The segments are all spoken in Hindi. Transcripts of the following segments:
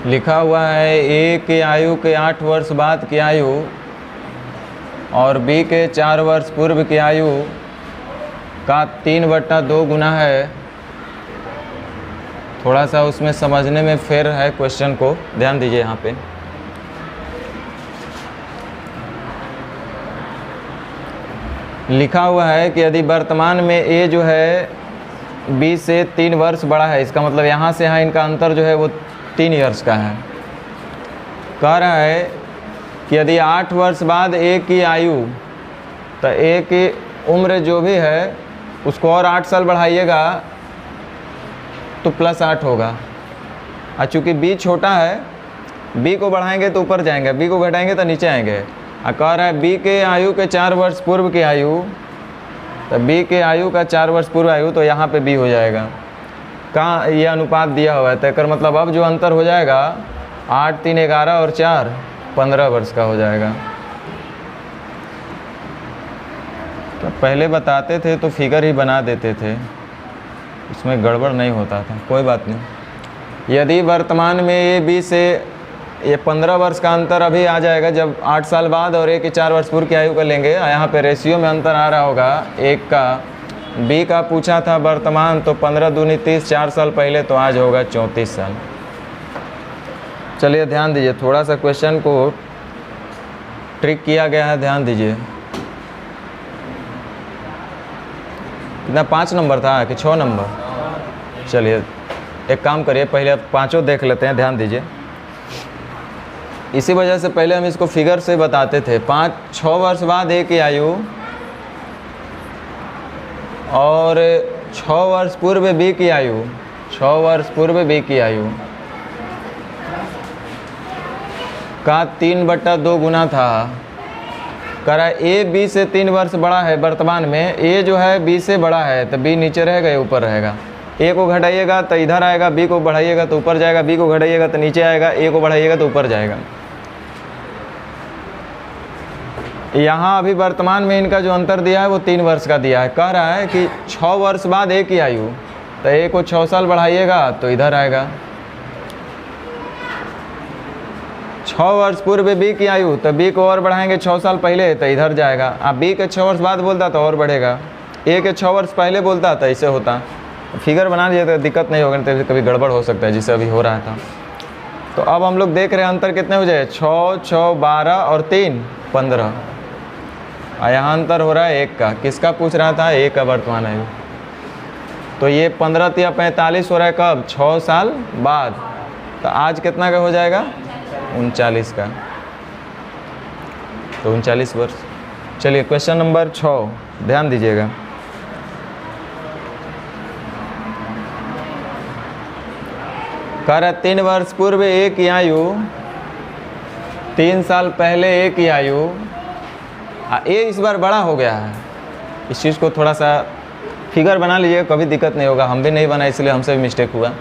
लिखा हुआ है ए की आयु के 8 वर्ष बाद की आयु और बी के 4 वर्ष पूर्व की आयु का 3/2 गुना है। थोड़ा सा उसमें समझने में फेर है क्वेश्चन को, ध्यान दीजिए यहाँ पे। लिखा हुआ है कि यदि वर्तमान में ए जो है बी से 3 वर्ष बड़ा है, इसका मतलब यहाँ से यहाँ इनका अंतर जो है वो 3 ईयर्स का है। कह रहा है कि यदि 8 वर्ष बाद ए की आयु, तो ए की उम्र जो भी है उसको और 8 साल बढ़ाइएगा तो +8 होगा। और चूँकि बी छोटा है, बी को बढ़ाएंगे तो ऊपर जाएंगे, बी को घटाएंगे तो नीचे आएंगे। और कह रहा है बी के आयु के 4 वर्ष पूर्व की आयु, तो बी के आयु का 4 वर्ष पूर्व आयु, तो यहाँ पे बी हो जाएगा। कहाँ ये अनुपात दिया हुआ है, तो कर मतलब अब जो अंतर हो जाएगा 8 3 11 और 4 15 वर्ष का हो जाएगा। तो पहले बताते थे तो फिगर ही बना देते थे, इसमें गड़बड़ नहीं होता था, कोई बात नहीं। यदि वर्तमान में ए बी से ये 15 वर्ष का अंतर अभी आ जाएगा जब 8 साल बाद, और ए के 4 वर्ष पूर्व की आयु का लेंगे। यहाँ पे रेशियो में अंतर आ रहा होगा एक का। बी का पूछा था वर्तमान, तो 15 दूनी 30, 4 साल पहले, तो आज होगा 34 साल। चलिए ध्यान दीजिए, थोड़ा सा क्वेश्चन को ट्रिक किया गया है, ध्यान दीजिए। कितना 5 नंबर था कि 6 नंबर? चलिए एक काम करिए, पहले अब 5 देख लेते हैं, ध्यान दीजिए। इसी वजह से पहले हम इसको फिगर से बताते थे। 5-6 वर्ष बाद ए की आयु और 6 वर्ष पूर्व बी की आयु, 6 वर्ष पूर्व बी की आयु का 3/2 गुना था। करा ए बी से 3 वर्ष बड़ा है वर्तमान में, ए जो है बी से बड़ा है, तो बी नीचे रहेगा या ऊपर रहेगा। ए को घटाइएगा तो इधर आएगा, बी को बढ़ाइएगा तो ऊपर जाएगा, बी को घटाइएगा तो नीचे आएगा, ए को बढ़ाइएगा तो ऊपर जाएगा। यहाँ अभी वर्तमान में इनका जो अंतर दिया है वो 3 वर्ष का दिया है। कह रहा है कि 6 वर्ष बाद ए की आयु, तो ए को 6 साल बढ़ाइएगा तो इधर आएगा। 6 वर्ष पूर्व बी की आयु, तो बी को और बढ़ाएंगे 6 साल पहले, तो इधर जाएगा। अब बी के 6 वर्ष बाद बोलता तो और बढ़ेगा, ए के 6 वर्ष पहले बोलता तो ऐसे होता। फिगर बना लीजिए तो दिक्कत नहीं होगा, तो कभी गड़बड़ हो सकता है जिससे अभी हो रहा था। तो अब हम लोग देख रहे हैं अंतर कितने हो जाए, 6 6 12 और 3 15। यहाँ अंतर हो रहा है 1 का। किसका पूछ रहा था? ए का वर्तमान आयु। तो ये 15 या 45 हो रहा है कब? 6 साल बाद। तो आज कितना का हो जाएगा? 39 का, तो 39 वर्ष। चलिए क्वेश्चन नंबर 6 ध्यान दीजिएगा। कह रहा 3 वर्ष पूर्व ए की आयु, 3 साल पहले ए की आयु, ए इस बार बड़ा हो गया है। इस चीज़ को थोड़ा सा फिगर बना लीजिए, कभी दिक्कत नहीं होगा। हम भी नहीं बना इसलिए हमसे भी मिस्टेक हुआ।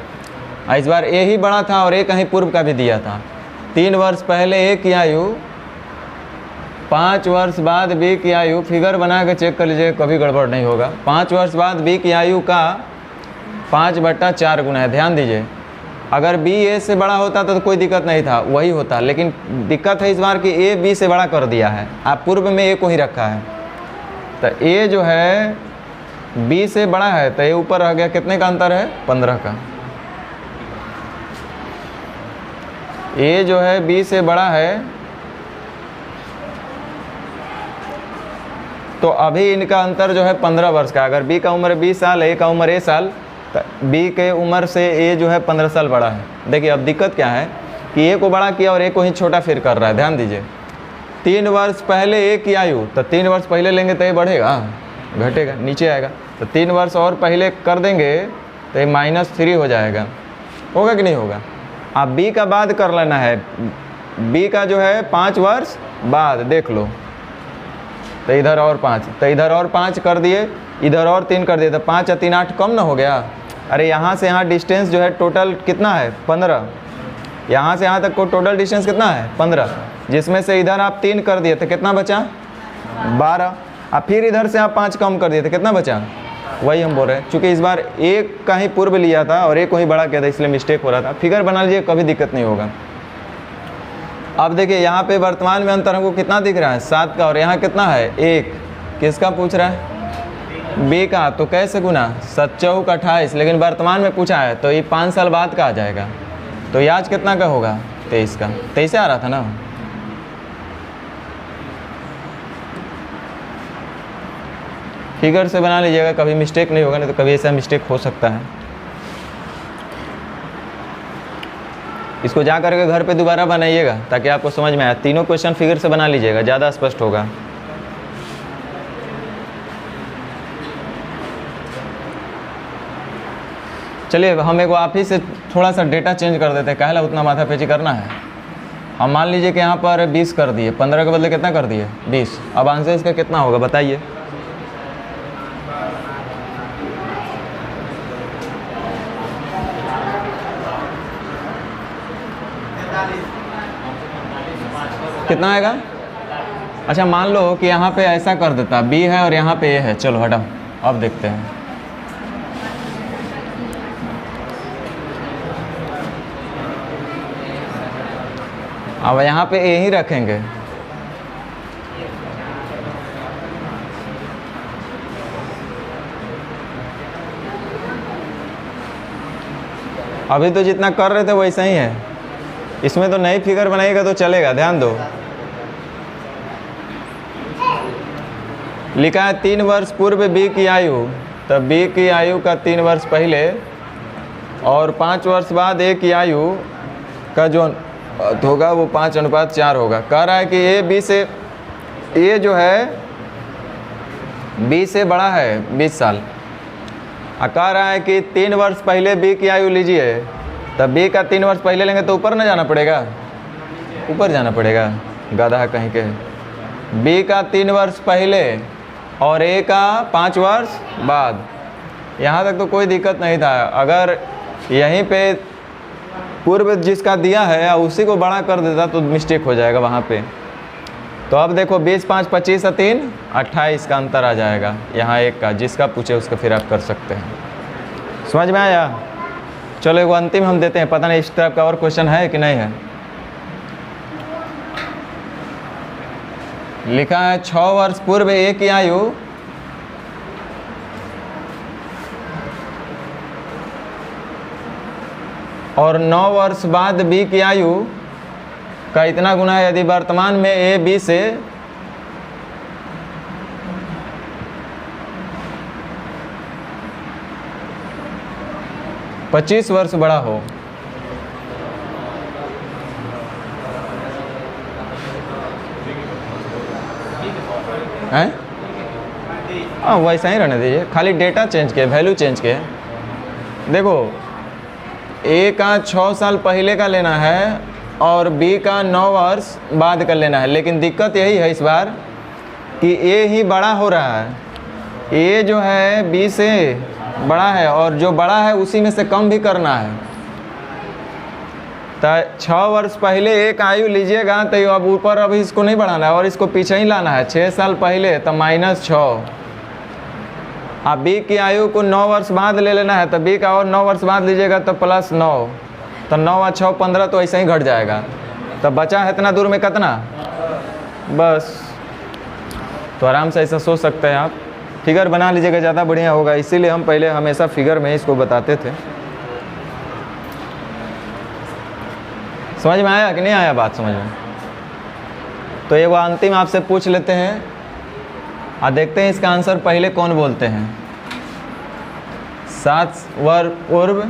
इस बार ए ही बड़ा था और ए कहीं पूर्व का भी दिया था। 3 वर्ष पहले ए की आयु, 5 वर्ष बाद बी की आयु, फिगर बना के चेक कर लीजिए, कभी गड़बड़ नहीं होगा। 5 वर्ष बाद बी की आयु का 5/4 गुना है। ध्यान दीजिए, अगर बी ए से बड़ा होता तो कोई दिक्कत नहीं था, वही होता। लेकिन दिक्कत है इस बार कि ए बी से बड़ा कर दिया है, आप पूर्व में ए को ही रखा है। तो ए जो है बी से बड़ा है, तो ए ऊपर रह गया। कितने का अंतर है? 15 का। ए जो है बी से बड़ा है, तो अभी इनका अंतर जो है 15 वर्ष का। अगर बी का उम्र 20 साल, ए का उम्र ए साल, तो बी के उम्र से ए जो है 15 साल बड़ा है। देखिए अब दिक्कत क्या है कि ए को बड़ा किया और ए को ही छोटा फिर कर रहा है। ध्यान दीजिए, 3 वर्ष पहले ए की आयु, तो 3 वर्ष पहले लेंगे तो ये बढ़ेगा, घटेगा, नीचे आएगा। तो 3 वर्ष और पहले कर देंगे तो ये -3 हो जाएगा। होगा कि नहीं होगा? आप बी का बाद कर लेना है, बी का जो है 5 वर्ष बाद देख लो। तो इधर और 5, तो इधर और 5 कर दिए, इधर और 3 कर दिए, तो 5 या 3 8 कम ना हो गया। अरे यहाँ से यहाँ डिस्टेंस जो है टोटल कितना है? 15। यहाँ से यहाँ तक को टोटल डिस्टेंस कितना है? 15, जिसमें से इधर आप 3 कर दिए तो कितना बचा? 12। अब फिर इधर से आप 5 कम कर दिए तो कितना बचा? वही हम बोल रहे हैं, चूँकि इस बार एक का ही पूर्व लिया था और एक को ही बड़ा किया था, इसलिए मिस्टेक हो रहा था। फिगर बना लीजिए, कभी दिक्कत नहीं होगा। अब देखिए यहाँ पे वर्तमान में अंतर हमको कितना दिख रहा है, 7 का, और यहाँ कितना है 1। किसका पूछ रहा है? बी का। तो कैसे गुना? 7 चौक 28, लेकिन वर्तमान में पूछा है तो ये 5 साल बाद का आ जाएगा। तो ये आज कितना का होगा? 23 का। 23 आ रहा था ना। फिगर से बना लीजिएगा, कभी मिस्टेक नहीं होगा, नहीं तो कभी ऐसा मिस्टेक हो सकता है। इसको जा करके घर पे दोबारा बनाइएगा ताकि आपको समझ में आए। तीनों क्वेश्चन फिगर से बना लीजिएगा, ज़्यादा स्पष्ट होगा। चलिए हम एक आप ही से थोड़ा सा डेटा चेंज कर देते हैं, काहे ला उतना माथापेची करना है। हम मान लीजिए कि यहाँ पर 20 कर दिए, 15 के बदले कितना कर दिए? 20। अब आंसर इसका कितना होगा बताइए? कितना आएगा? अच्छा मान लो कि यहाँ पे ऐसा कर देता, बी है और यहाँ पे ए है। चलो हटाओ, अब देखते हैं। अब यहाँ पे ए ही रखेंगे। अभी तो जितना कर रहे थे वैसा ही है, इसमें तो नई फिगर बनाइएगा तो चलेगा। ध्यान दो, लिखा है 3 वर्ष पूर्व बी की आयु, तब बी की आयु का 3 वर्ष पहले और 5 वर्ष बाद ए की आयु का जो होगा वो 5:4 होगा। कह रहा है कि ए बी से, ए जो है बी से बड़ा है 20 साल। कह रहा है कि 3 वर्ष पहले बी की आयु लीजिए, तब बी का 3 वर्ष पहले लेंगे तो ऊपर ना जाना पड़ेगा? ऊपर जाना पड़ेगा, गधा कहीं के। बी का 3 वर्ष पहले और ए का 5 वर्ष बाद। यहाँ तक तो कोई दिक्कत नहीं था। अगर यहीं पे पूर्व जिसका दिया है उसी को बड़ा कर देता तो मिस्टेक हो जाएगा वहाँ पे। तो अब देखो 20, 5, 25 और 3, 28 का अंतर आ जाएगा यहाँ एक का। जिसका पूछे उसका फिर आप कर सकते हैं। समझ में आया? चलो एक अंतिम हम देते हैं, पता नहीं इस तरह का और क्वेश्चन है कि नहीं है। लिखा है 6 वर्ष पूर्व ए की आयु और 9 वर्ष बाद बी की आयु का इतना गुना है यदि वर्तमान में ए बी से पच्चीस वर्ष बड़ा हो। हैं? हाँ वैसा ही रहने दीजिए, खाली डेटा चेंज किए, वैल्यू चेंज किए। देखो ए का 6 साल पहले का लेना है और बी का 9 वर्ष बाद का लेना है, लेकिन दिक्कत यही है इस बार कि ए ही बड़ा हो रहा है। ए जो है बी से बड़ा है और जो बड़ा है उसी में से कम भी करना है। तो 6 वर्ष पहले एक आयु लीजिएगा तो अब ऊपर अभी इसको नहीं बढ़ाना है और इसको पीछे ही लाना है। 6 साल पहले तो -6। अब बी की आयु को 9 वर्ष बाद ले लेना है तो बी का और 9 वर्ष बाद लीजिएगा तो +9, तो 9 और 6 15, तो ऐसे ही घट जाएगा। तो बचा है इतना दूर में कितना, बस। तो आराम से ऐसा सोच सकते हैं आप। फिगर बना लीजिएगा, ज़्यादा बढ़िया होगा। इसीलिए हम पहले हमेशा फिगर में इसको बताते थे। समझ में आया कि नहीं आया बात समझ में? तो ये वो अंतिम आपसे पूछ लेते हैं और देखते हैं इसका आंसर पहले कौन बोलते हैं। 7 वर्ष पूर्व,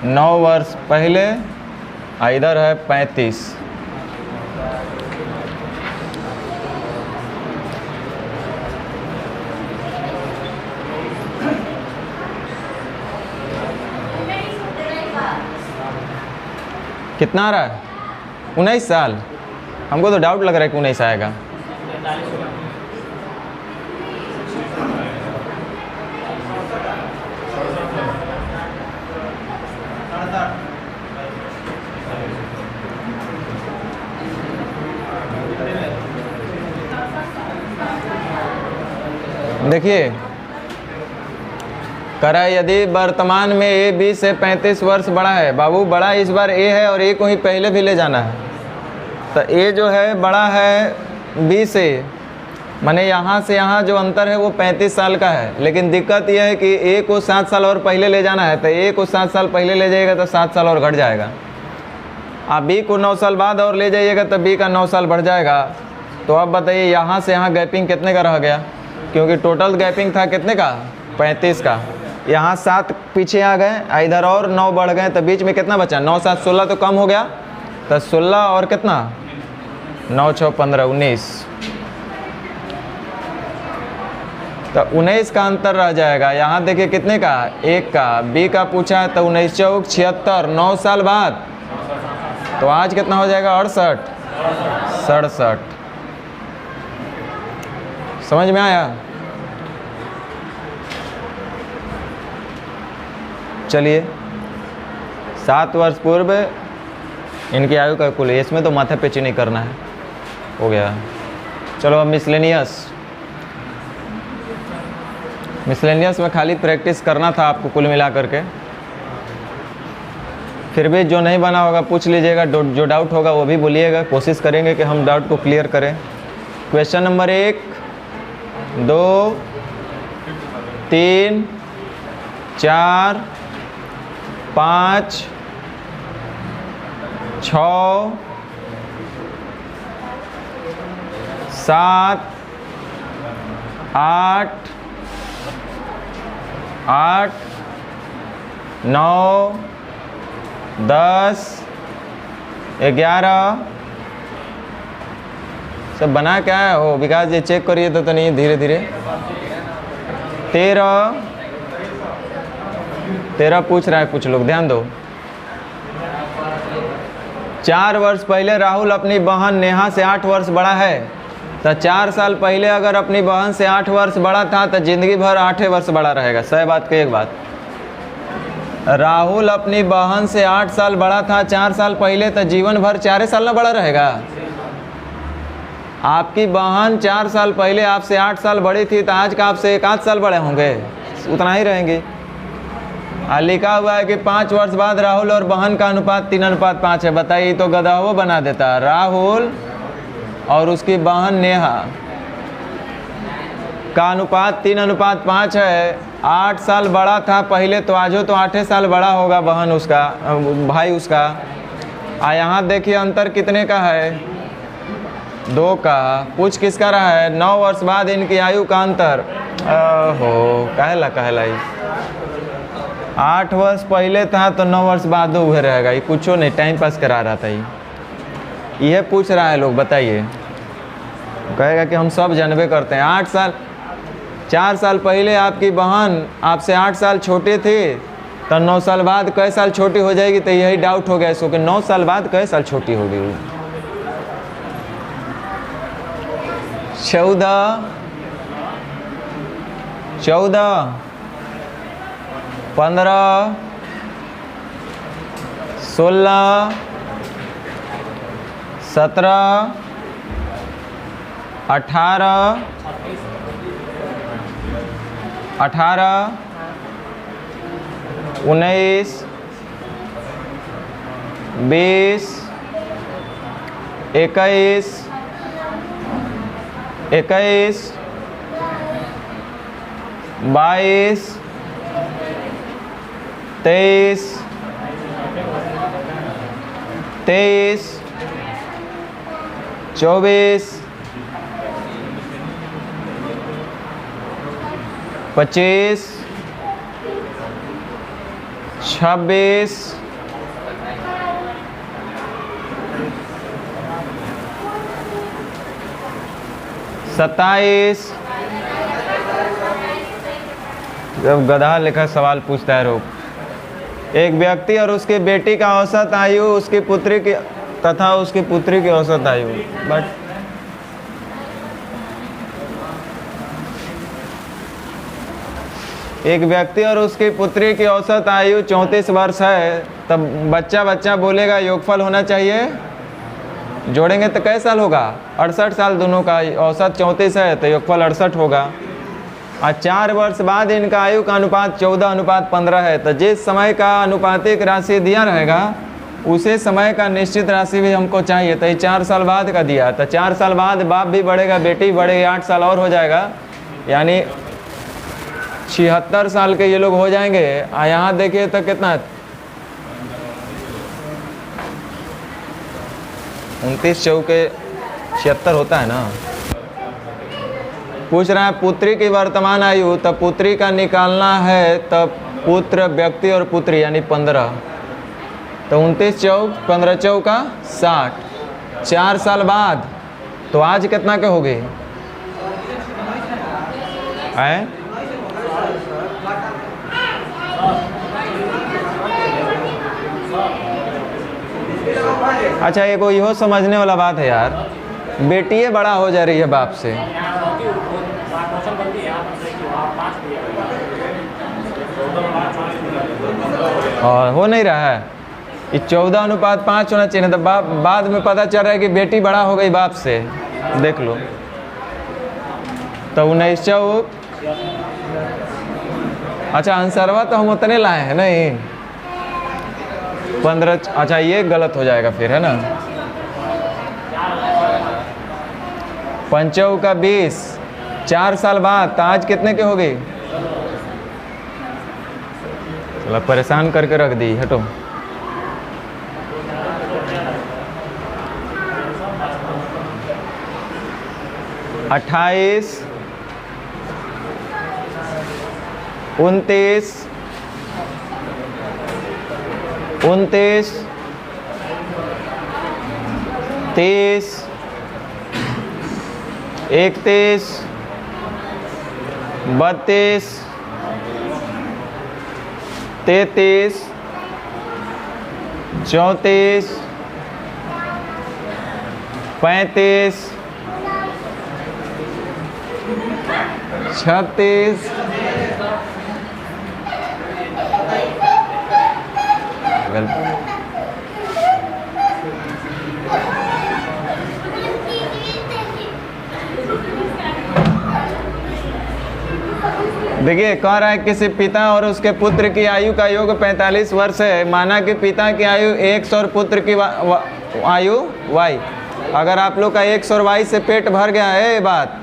9 वर्ष पहले, इधर है 35। कितना आ रहा है? 19 साल। हमको तो डाउट लग रहा है कि 19 आएगा। देखिए कह रहा है यदि वर्तमान में ए बी से 35 वर्ष बड़ा है, बाबू बड़ा इस बार ए है और ए को ही पहले भी ले जाना है, तो ए जो है बड़ा है बी से, माने यहाँ से यहाँ जो अंतर है वो 35 साल का है। लेकिन दिक्कत यह है कि ए को 7 साल और पहले ले जाना है, तो ए को 7 साल पहले ले जाइएगा तो 7 साल और घट जाएगा। आप बी को 9 साल बाद और ले जाइएगा तो बी का 9 साल बढ़ जाएगा। तो अब बताइए यहाँ से यहाँ गैपिंग कितने का रह गया, क्योंकि टोटल गैपिंग था कितने का 35 का, यहाँ 7 पीछे आ गए, इधर और 9 बढ़ गए, तो बीच में कितना बचा 9 7 16 तो कम हो गया, तो 16 और कितना 9 6 15 19, तो 19 का अंतर रह जाएगा। यहाँ देखिए कितने का 1 का, बी का पूछा है तो 19 चौक 76, 9 साल बाद, तो आज कितना हो जाएगा 68 67। समझ में आया? चलिए 7 वर्ष पूर्व इनकी आयु का कुल, इसमें तो माथे पेची नहीं करना है, हो गया। चलो अब मिसलेनियस में खाली प्रैक्टिस करना था आपको कुल मिला करके। फिर भी जो नहीं बना होगा पूछ लीजिएगा, जो डाउट होगा वो भी बोलिएगा, कोशिश करेंगे कि हम डाउट को क्लियर करें। क्वेश्चन नंबर 1 2 3 4 5 6 7 8 9 10 11 सब बना क्या है हो विकास, ये चेक करिए तो नहीं धीरे धीरे। 13 पूछ रहा है कुछ लोग, ध्यान दो। 4 वर्ष पहले राहुल अपनी बहन नेहा से 8 वर्ष बड़ा है, तो 4 साल पहले अगर अपनी बहन से 8 वर्ष बड़ा था तो जिंदगी भर 8 वर्ष बड़ा रहेगा। सही बात की एक बात, राहुल अपनी बहन से 8 साल बड़ा था 4 साल पहले, तो जीवन भर 4 साल ना बड़ा रहेगा। आपकी बहन 4 साल पहले आपसे 8 साल बड़ी थी, तो आज का आपसे 1 आध साल बड़े होंगे, उतना ही रहेंगे। लिखा हुआ है कि 5 वर्ष बाद राहुल और बहन का अनुपात 3:5 है। बताइए तो गधा बना देता, राहुल और उसकी बहन नेहा का अनुपात 3:5 है। 8 साल बड़ा था पहले, तो आज हो तो 8 साल बड़ा होगा बहन उसका, भाई उसका। यहाँ देखिए अंतर कितने का है 2 का। पूछ किसका रहा है 9 वर्ष बाद इनकी आयु का अंतर। ओहो कहला 8 वर्ष पहले था तो 9 वर्ष बाद हुए रहेगा। ये कुछ नहीं, टाइम पास करा रहा था। ये पूछ रहा है लोग, बताइए। कहेगा कि हम सब जानबे करते हैं। 4 साल पहले आपकी बहन आपसे 8 साल छोटे थे, तो 9 साल बाद कई साल छोटी हो जाएगी, तो यही डाउट हो गया इसको कि 9 साल बाद कई साल छोटी होगी। 14 15 16 17 18 19 20 21 22 23 24 25 26 27। जब गधा लेखा सवाल पूछता है रोक। एक व्यक्ति और उसकी बेटी का औसत आयु उसकी पुत्री की तथा उसकी पुत्री की औसत आयु। बट एक व्यक्ति और उसकी पुत्री की औसत आयु 34 वर्ष है, तब बच्चा बोलेगा योगफल होना चाहिए। जोड़ेंगे तो कै साल होगा 68 साल। दोनों का औसत 34 है तो योगफल 68 होगा। और 4 वर्ष बाद इनका आयु का अनुपात 14:15 है। तो जिस समय का अनुपातिक राशि दिया रहेगा उसे समय का निश्चित राशि भी हमको चाहिए। तो ये 4 साल बाद का दिया, तो 4 साल बाद बाप भी बढ़ेगा, बेटी बढ़ेगी, 8 साल और हो जाएगा, यानी 76 साल के ये लोग हो जाएंगे। यहाँ देखिए तो कितना 29 चौके 76 होता है ना। पूछ रहा है पुत्री की वर्तमान आयु, तब पुत्री का निकालना है, तब पुत्र व्यक्ति और पुत्री यानी 15, तो 29 चौक 15 चौका 60, 4 साल बाद तो आज कितना के हो गए है? अच्छा एक इहो समझने वाला बात है यार, बेटी बड़ा हो जा रही है बाप से, और हो नहीं रहा है। ये 14:5 होना चाहिए, तो बाद में पता चल रहा है कि बेटी बड़ा हो गई बाप से, देख लो। तो 19 चौक, अच्छा आंसरवा तो हम उतने लाए हैं नहीं, 15, अच्छा ये गलत हो जाएगा फिर, है ना। 5 चौका 20, 4 साल बाद, तो आज कितने के हो गई? चला परेशान करके रख दी, हटो। अट्ठाईस, 29, 29, 30, 31, 32, 33, 34, 35, 36, देखिए कह रहा है किसी पिता और उसके पुत्र की आयु का योग 45 वर्ष है। माना कि पिता की आयु X और पुत्र की आयु Y। अगर आप लोग का X और Y से पेट भर गया है, ये बात,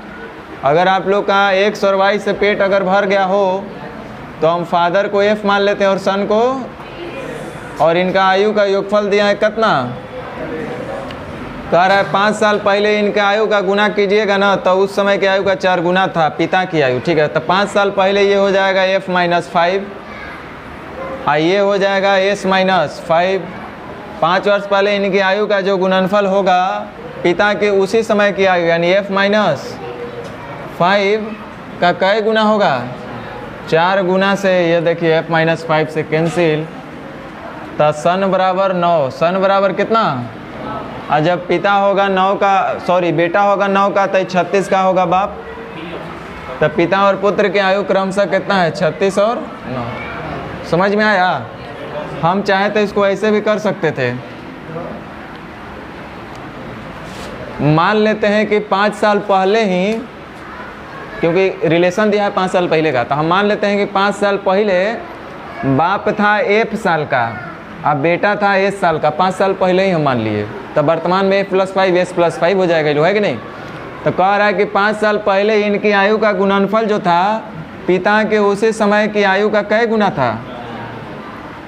अगर आप लोग का X और Y से पेट अगर भर गया हो तो हम फादर को F मान लेते हैं और सन को, और इनका आयु का योगफल दिया है कितना, कह रहा है 5 साल पहले इनके आयु का गुना कीजिएगा ना, तो उस समय की आयु का 4 गुना था पिता की आयु, ठीक है। तो 5 साल पहले ये हो जाएगा F - 5, ये हो जाएगा S - 5। 5 वर्ष पहले इनकी आयु का जो गुणनफल होगा पिता के उसी समय की आयु यानी F - 5 का कै गुना होगा, 4 गुना से। ये देखिए F - 5 से कैंसिल, तो सन बराबर 9, सन बराबर कितना, और जब पिता होगा 9 का, सॉरी बेटा होगा 9 का, तो 36 का होगा बाप। तो पिता और पुत्र के आयु क्रमशः कितना है, 36 और 9। समझ में आया? हम चाहे तो इसको ऐसे भी कर सकते थे, मान लेते हैं कि 5 साल पहले ही, क्योंकि रिलेशन दिया है 5 साल पहले का, तो हम मान लेते हैं कि 5 साल पहले बाप था F साल का, अब बेटा था S साल का, 5 साल पहले ही हम मान लिए, तो वर्तमान में F + 5 S + 5 हो जाएगा, जो है कि नहीं। तो कह रहा है कि 5 साल पहले इनकी आयु का गुणनफल जो था पिता के उसी समय की आयु का कै गुना था,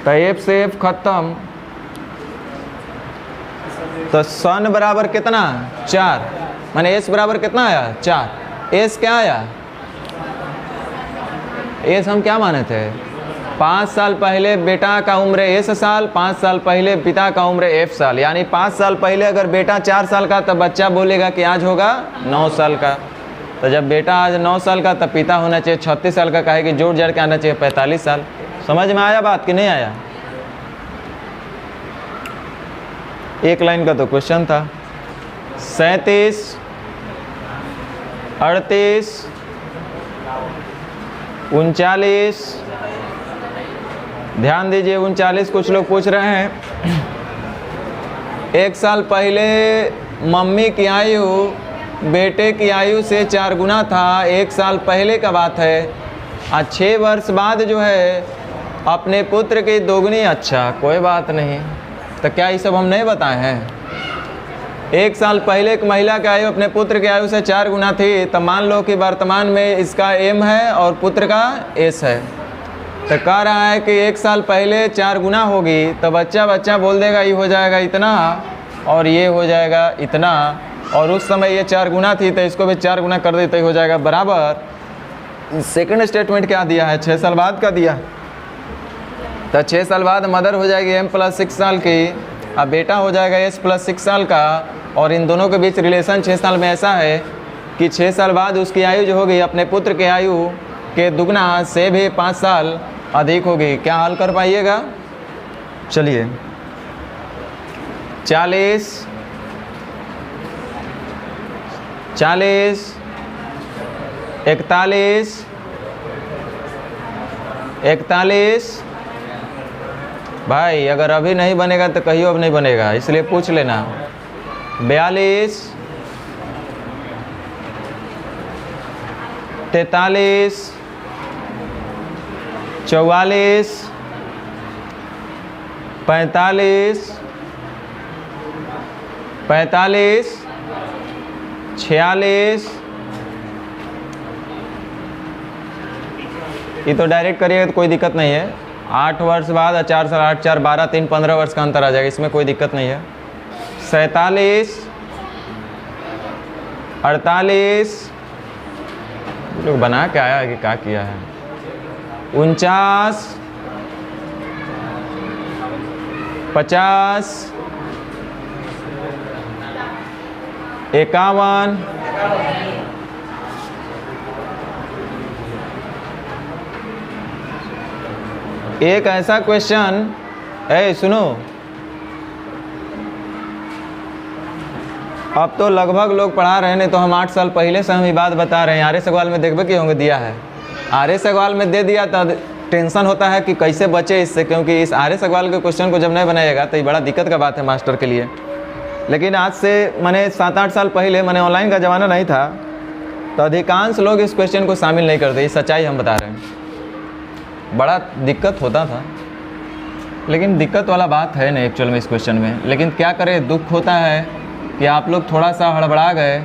तो F से F खत्म, तो सन बराबर कितना, 4, माने S बराबर कितना आया, 4। S क्या आया, S हम क्या माने थे, 5 साल पहले बेटा का उम्र S साल, 5 साल पहले पिता का उम्र F साल, यानी 5 साल पहले अगर बेटा 4 साल का तो बच्चा बोलेगा कि आज होगा 9 साल का। तो जब बेटा आज 9 साल का तो पिता होना चाहिए 36 साल का, कहे कि जोड़ जड़ के आना चाहिए 45 साल। समझ में आया बात कि नहीं आया? एक लाइन का तो क्वेश्चन था। 37, 38, 39, ध्यान दीजिए 39 कुछ लोग पूछ रहे हैं। 1 साल पहले मम्मी की आयु बेटे की आयु से 4 गुना था, 1 साल पहले का बात है। आज 6 वर्ष बाद जो है अपने पुत्र की दोगुनी। अच्छा कोई बात नहीं, तो क्या ये सब हम नहीं बताए हैं? 1 साल पहले एक महिला की आयु अपने पुत्र की आयु से 4 गुना थी, तो मान लो कि वर्तमान में इसका M है और पुत्र का S है। तो कह रहा है कि 1 साल पहले 4 गुना होगी, तो बच्चा बोल देगा ये हो जाएगा इतना और ये हो जाएगा इतना, और उस समय ये 4 गुना थी तो इसको भी 4 गुना कर देते हो जाएगा बराबर। सेकंड स्टेटमेंट क्या दिया है? 6 साल बाद का दिया। तो 6 साल बाद मदर हो जाएगी M + 6 साल की, अब बेटा हो जाएगा S + 6 साल का, और इन दोनों के बीच रिलेशन 6 साल में ऐसा है कि 6 साल बाद उसकी आयु जो होगी अपने पुत्र की आयु के दुगना से भी 5 साल अधिक होगी। क्या हल कर पाइएगा? चलिए 40 41 41 भाई अगर अभी नहीं बनेगा तो कहियो अब नहीं बनेगा, इसलिए पूछ लेना। 42 43 44 45 46 ये तो डायरेक्ट करिएगा तो कोई दिक्कत नहीं है। 8 वर्ष बाद 4 साल 8 4 12 3 15 वर्ष का अंतर आ जाएगा, इसमें कोई दिक्कत नहीं है। 47 48 लोग बना के आया है कि क्या किया है। 49 50 51 एक ऐसा क्वेश्चन है, सुनो, अब तो लगभग लोग पढ़ा रहे हैं, नहीं तो हम 8 साल पहले से हम ये बात बता रहे हैं। आर्य सवाल में देखबे कि होंगे दिया है, आर्य सवाल में दे दिया तो टेंशन होता है कि कैसे बचे इससे, क्योंकि इस आर्य सवाल के क्वेश्चन को जब नहीं बनाएगा तो ये बड़ा दिक्कत का बात है मास्टर के लिए। लेकिन आज से मैंने 7-8 साल पहले, मैंने ऑनलाइन का ज़माना नहीं था, तो अधिकांश लोग इस क्वेश्चन को शामिल नहीं करते। ये सच्चाई हम बता रहे हैं, बड़ा दिक्कत होता था, लेकिन दिक्कत वाला बात है नहीं एक्चुअल में इस क्वेश्चन में। लेकिन क्या करें, दुख होता है कि आप लोग थोड़ा सा हड़बड़ा गए,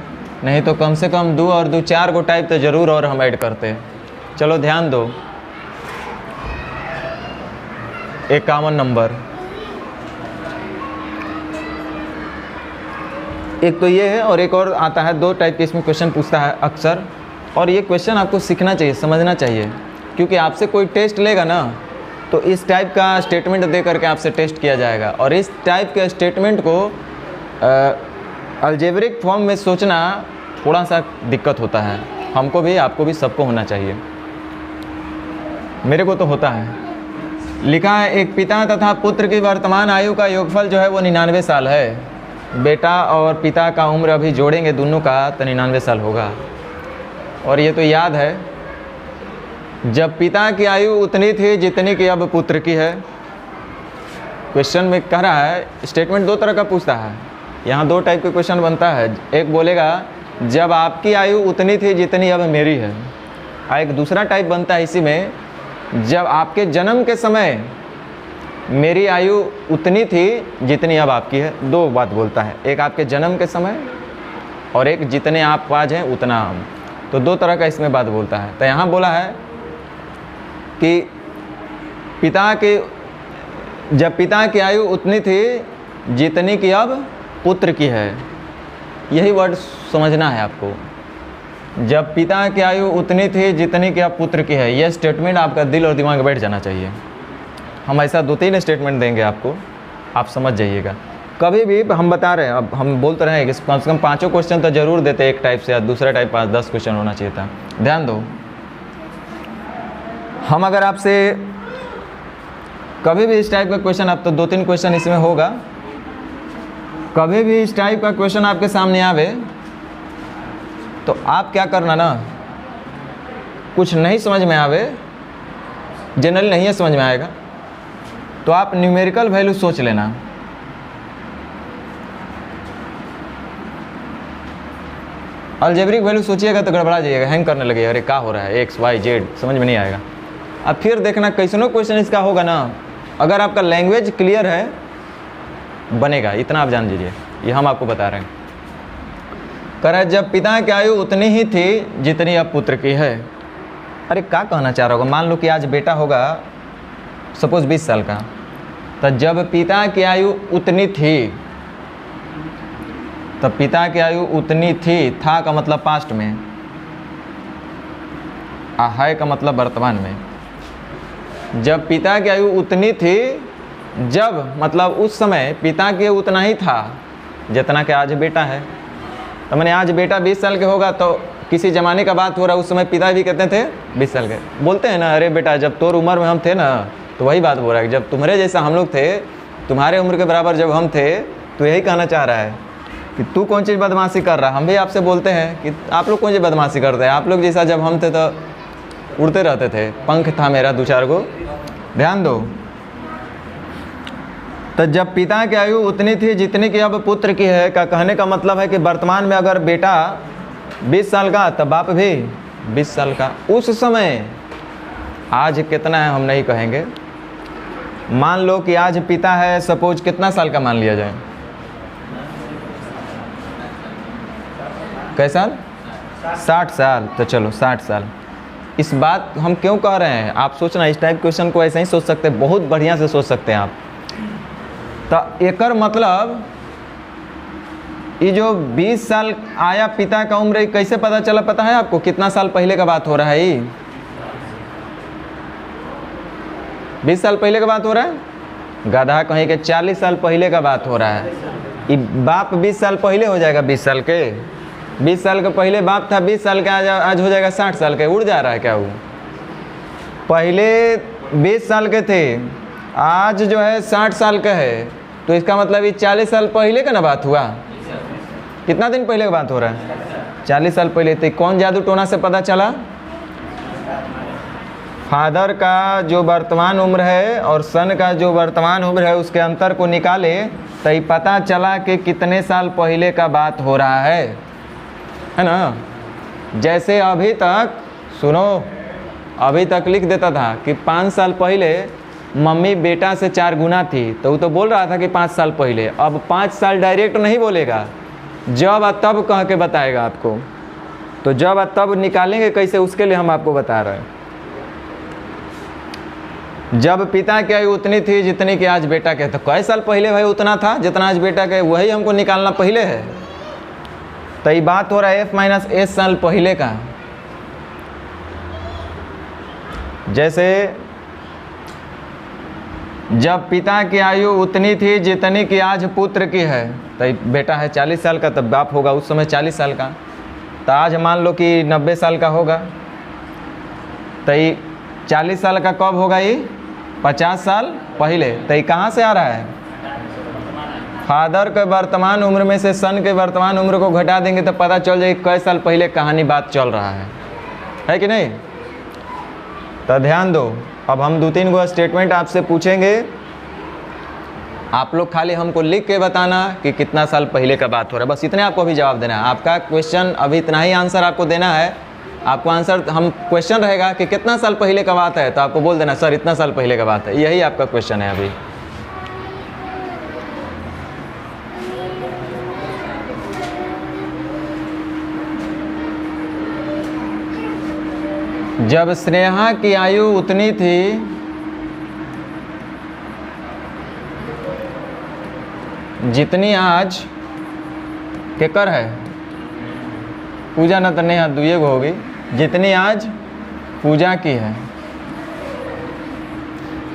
नहीं तो कम से कम 2 और 2 4 गो टाइप तो ज़रूर और हम ऐड करते। चलो ध्यान दो, 51 नंबर, एक तो ये है और एक और आता है। 2 टाइप के इसमें क्वेश्चन पूछता है अक्सर, और ये क्वेश्चन आपको सीखना चाहिए, समझना चाहिए, क्योंकि आपसे कोई टेस्ट लेगा ना तो इस टाइप का स्टेटमेंट दे करके आपसे टेस्ट किया जाएगा, और इस टाइप के स्टेटमेंट को अलजेब्रिक फॉर्म में सोचना थोड़ा सा दिक्कत होता है। हमको भी, आपको भी, सबको होना चाहिए, मेरे को तो होता है। लिखा है एक पिता तथा पुत्र की वर्तमान आयु का योगफल जो है वो 99 साल है। बेटा और पिता का उम्र अभी जोड़ेंगे दोनों का तो 99 साल होगा। और ये तो याद है, जब पिता की आयु उतनी थी जितनी कि अब पुत्र की है। क्वेश्चन में कह रहा है, स्टेटमेंट 2 तरह का पूछता है, यहाँ 2 टाइप के क्वेश्चन बनता है। एक बोलेगा जब आपकी आयु उतनी थी जितनी अब मेरी है, और एक दूसरा टाइप बनता है इसी में, जब आपके जन्म के समय मेरी आयु उतनी थी जितनी अब आपकी है। 2 बात बोलता है, एक आपके जन्म के समय और एक जितने आप आज हैं उतना हम। तो 2 तरह का इसमें बात बोलता है। तो यहाँ बोला है कि जब पिता की आयु उतनी थी जितनी कि अब पुत्र की है। यही वर्ड समझना है आपको, जब पिता की आयु उतनी थी जितनी कि अब पुत्र की है। यह स्टेटमेंट आपका दिल और दिमाग में बैठ जाना चाहिए। हम ऐसा 2-3 स्टेटमेंट देंगे आपको, आप समझ जाइएगा। कभी भी हम बता रहे हैं, अब हम बोलते रहे कि कम से कम 5 क्वेश्चन तो जरूर देते एक टाइप से, या दूसरा टाइप 5-10 क्वेश्चन होना चाहिए था। ध्यान दो, हम अगर आपसे कभी भी इस टाइप का क्वेश्चन, अब तो 2-3 क्वेश्चन इसमें होगा, कभी भी इस टाइप का क्वेश्चन आपके सामने आवे तो आप क्या करना ना, कुछ नहीं समझ में आवे, जनरल नहीं है समझ में आएगा, तो आप न्यूमेरिकल वैल्यू सोच लेना। अलजेब्रिक वैल्यू सोचिएगा तो गड़बड़ा जाइएगा, हैंग करने लगेगा, अरे क्या हो रहा है, एक्स वाई जेड समझ में नहीं आएगा। अब फिर देखना कैसनो क्वेश्चन इसका होगा ना, अगर आपका लैंग्वेज क्लियर है बनेगा, इतना आप जान लीजिए, ये हम आपको बता रहे हैं। कह रहा है जब पिता की आयु उतनी ही थी जितनी अब पुत्र की है। अरे क्या कहना चाह रहा होगा, मान लो कि आज बेटा होगा सपोज 20 साल का, तो जब पिता की आयु उतनी थी, तब पिता की आयु उतनी थी, था का मतलब पास्ट में, है का मतलब वर्तमान में। जब पिता की आयु उतनी थी, जब मतलब उस समय पिता के उतना ही था जितना कि आज बेटा है। तो मैंने आज बेटा 20 साल के होगा तो किसी ज़माने का बात हो रहा है, उस समय पिता भी कहते थे 20 साल के। बोलते हैं ना, अरे बेटा जब तोर उम्र में हम थे ना, तो वही बात हो रहा है, जब तुम्हारे जैसा हम लोग थे, तुम्हारे उम्र के बराबर जब हम थे, तो यही कहना चाह रहा है कि तू कौन चीज़ बदमाशी कर रहा है। हम भी आपसे बोलते हैं कि आप लोग कौन चीज़ बदमाशी करते हैं, आप लोग जैसा जब हम थे तो उड़ते रहते थे, पंख था मेरा 2-4 गो। ध्यान दो, तो जब पिता की आयु उतनी थी जितनी कि अब पुत्र की है, का कहने का मतलब है कि वर्तमान में अगर बेटा 20 साल का तब बाप भी 20 साल का। उस समय आज कितना है हम नहीं कहेंगे, मान लो कि आज पिता है सपोज कितना साल का मान लिया जाए, कैसा 60 साल, तो चलो 60 साल। इस बात हम क्यों कह रहे हैं, आप सोचना, इस टाइप क्वेश्चन को ऐसे ही सोच सकते हैं, बहुत बढ़िया से सोच सकते हैं आप। तो एकर मतलब ये जो 20 साल आया पिता का उम्र, कैसे पता चला पता है आपको, कितना साल पहले का बात हो रहा है? 20 साल पहले का बात हो रहा है, गधा कहीं के 40 साल पहले का बात हो रहा है। ये बाप 20 साल पहले हो जाएगा, 20 साल के, 20 साल के पहले बाप था, 20 साल का आज हो जाएगा 60 साल के। उड़ जा रहा है क्या वो? पहले 20 साल के थे, आज जो है 60 साल का है, तो इसका मतलब ये 40 साल पहले का ना बात हुआ। कितना दिन पहले का बात हो रहा है? 40 साल पहले। तो कौन जादू टोना से पता चला? फादर का जो वर्तमान उम्र है और सन का जो वर्तमान उम्र है, उसके अंतर को निकाले तो ये पता चला कि कितने साल पहले का बात हो रहा है ना। जैसे अभी तक सुनो, अभी तक लिख देता था कि 5 साल पहले मम्मी बेटा से 4 गुना थी, तो वो तो बोल रहा था कि 5 साल पहले। अब 5 साल डायरेक्ट नहीं बोलेगा, जब और तब कह के बताएगा आपको। तो जब और तब निकालेंगे कैसे, उसके लिए हम आपको बता रहे हैं। जब पिता की आयु उतनी थी जितनी कि आज बेटा के, तो कई साल पहले भाई उतना था जितना आज बेटा के, वही हमको निकालना पहले है। तो ये बात हो रहा है F-S साल पहले का। जैसे जब पिता की आयु उतनी थी जितनी कि आज पुत्र की है, तो बेटा है 40 साल का, तब बाप होगा उस समय 40 साल का। तो आज मान लो कि 90 साल का होगा, तो ये 40 साल का कब होगा? ये 50 साल पहले। तो ये कहाँ से आ रहा है? फादर के वर्तमान उम्र में से सन के वर्तमान उम्र को घटा देंगे तो पता चल जाएगी कई साल पहले कहानी बात चल रहा है कि नहीं? तो ध्यान दो, अब हम 2-3 गो स्टेटमेंट आपसे पूछेंगे, आप लोग खाली हमको लिख के बताना कि कितना साल पहले का बात हो रहा है, बस इतने आपको अभी जवाब देना है। आपका क्वेश्चन अभी इतना ही आंसर आपको देना है। आपको आंसर, हम क्वेश्चन रहेगा कि कितना साल पहले का बात है, तो आपको बोल देना सर इतना साल पहले का बात है, यही आपका क्वेश्चन है अभी। जब स्नेहा की आयु उतनी थी जितनी आज केकर है, पूजा न तो नेहा दुए गो होगी, जितनी आज पूजा की है।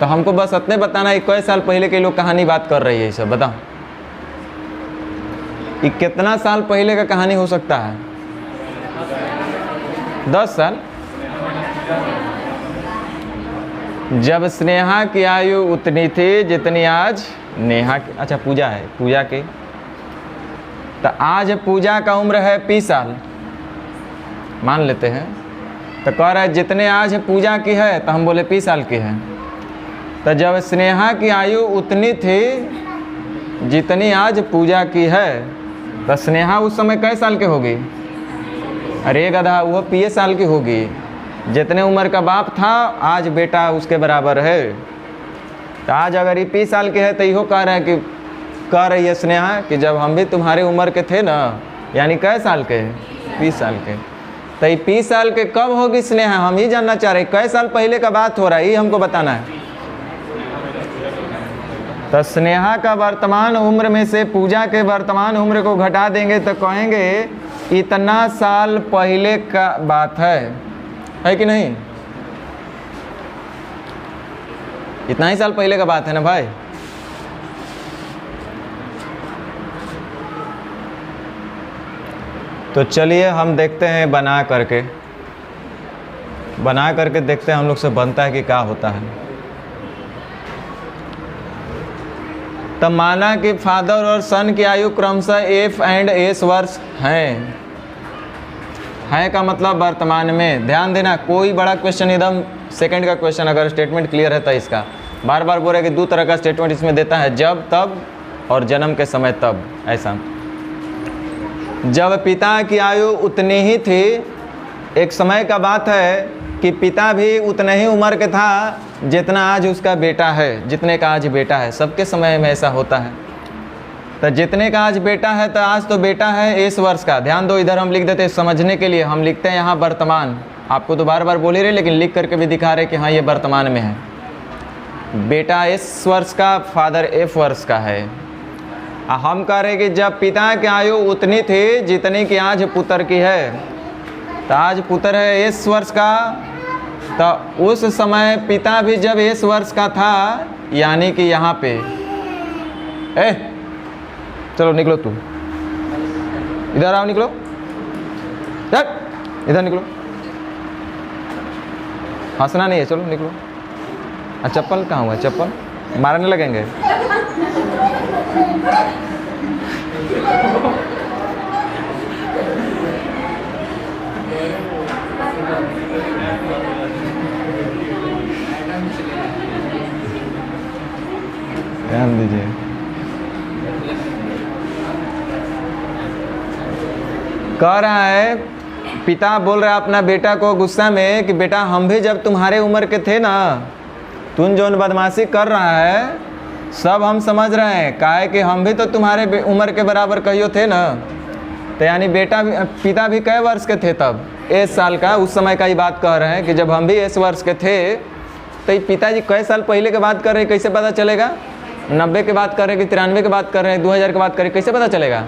तो हमको बस इतने बताना है कई साल पहले के लोग कहानी बात कर रही है, ये सब बताओ। ये कितना साल पहले का कहानी हो सकता है? 10 साल। जब स्नेहा की आयु उतनी थी जितनी आज नेहा की, अच्छा पूजा है, पूजा की, तो आज पूजा का उम्र है 20 साल मान लेते हैं। तो कह रहा है जितने आज पूजा की है, तो हम बोले 20 साल की है। तो जब स्नेहा की आयु उतनी थी जितनी आज पूजा की है, तो स्नेहा उस समय कै साल के होगी? अरे गधा, वो 20 साल की होगी। जितने उम्र का बाप था आज बेटा उसके बराबर है। तो आज अगर ये 20 साल के है तो इहो कह रही है स्नेहा कि जब हम भी तुम्हारे उम्र के थे ना, यानी कै साल के? 20 साल के। तो ये 20 साल के कब होगी स्नेहा? हम ही जानना चाह रहे कै साल पहले का बात हो रहा है, ये हमको बताना है। तो स्नेहा का वर्तमान उम्र में से पूजा के वर्तमान उम्र को घटा देंगे तो कहेंगे इतना साल पहले का बात है कि नहीं? इतना ही साल पहले का बात है ना भाई। तो चलिए हम देखते हैं बना करके देखते हैं हम लोग से बनता है कि क्या होता है। तब माना कि फादर और सन की आयु क्रमशः F एंड S वर्ष हैं। है का मतलब वर्तमान में। ध्यान देना, कोई बड़ा क्वेश्चन एकदम सेकंड का क्वेश्चन अगर स्टेटमेंट क्लियर है तो इसका बार बार बोल रहे कि 2 तरह का स्टेटमेंट इसमें देता है, जब तब और जन्म के समय तब। ऐसा जब पिता की आयु उतनी ही थी, एक समय का बात है कि पिता भी उतने ही उम्र के था जितना आज उसका बेटा है, जितने का आज बेटा है। सबके समय में ऐसा होता है। तो जितने का आज बेटा है तो आज तो बेटा है S वर्ष का। ध्यान दो, इधर हम लिख देते हैं समझने के लिए। हम लिखते हैं यहाँ वर्तमान। आपको तो बार बार बोल ही रहे लेकिन लिख करके भी दिखा रहे कि हाँ ये वर्तमान में है। बेटा S वर्ष का, फादर F वर्ष का है। हम कह रहे कि जब पिता की आयु उतनी थी जितनी कि आज पुत्र की है, तो आज पुत्र है S वर्ष का, तो उस समय पिता भी जब S वर्ष का था, यानी कि यहाँ पे चलो निकलो, तू इधर आओ, निकलो इधर निकलो, हंसना नहीं है, चलो निकलो। चप्पल कहाँ हुआ? चप्पल मारने लगेंगे। ध्यान दीजिए। कह रहा है, पिता बोल रहा है अपना बेटा को गुस्सा में कि बेटा हम भी जब तुम्हारे उम्र के थे ना, तुम जो बदमाशी कर रहा है सब हम समझ रहे हैं। काहे कि हम भी तो तुम्हारे उम्र के बराबर कहियो थे ना। तो यानी पिता भी कई वर्ष के थे तब? S साल का। उस समय का ही बात कह रहे हैं कि जब हम भी S वर्ष के थे, तो पिताजी कई साल पहले के बात कर रहे हैं, कैसे पता चलेगा? 90 के बात कर रहे हैं कि 93 के बात कर रहे हैं, 2000 के बात कर रहे हैं, कैसे पता चलेगा?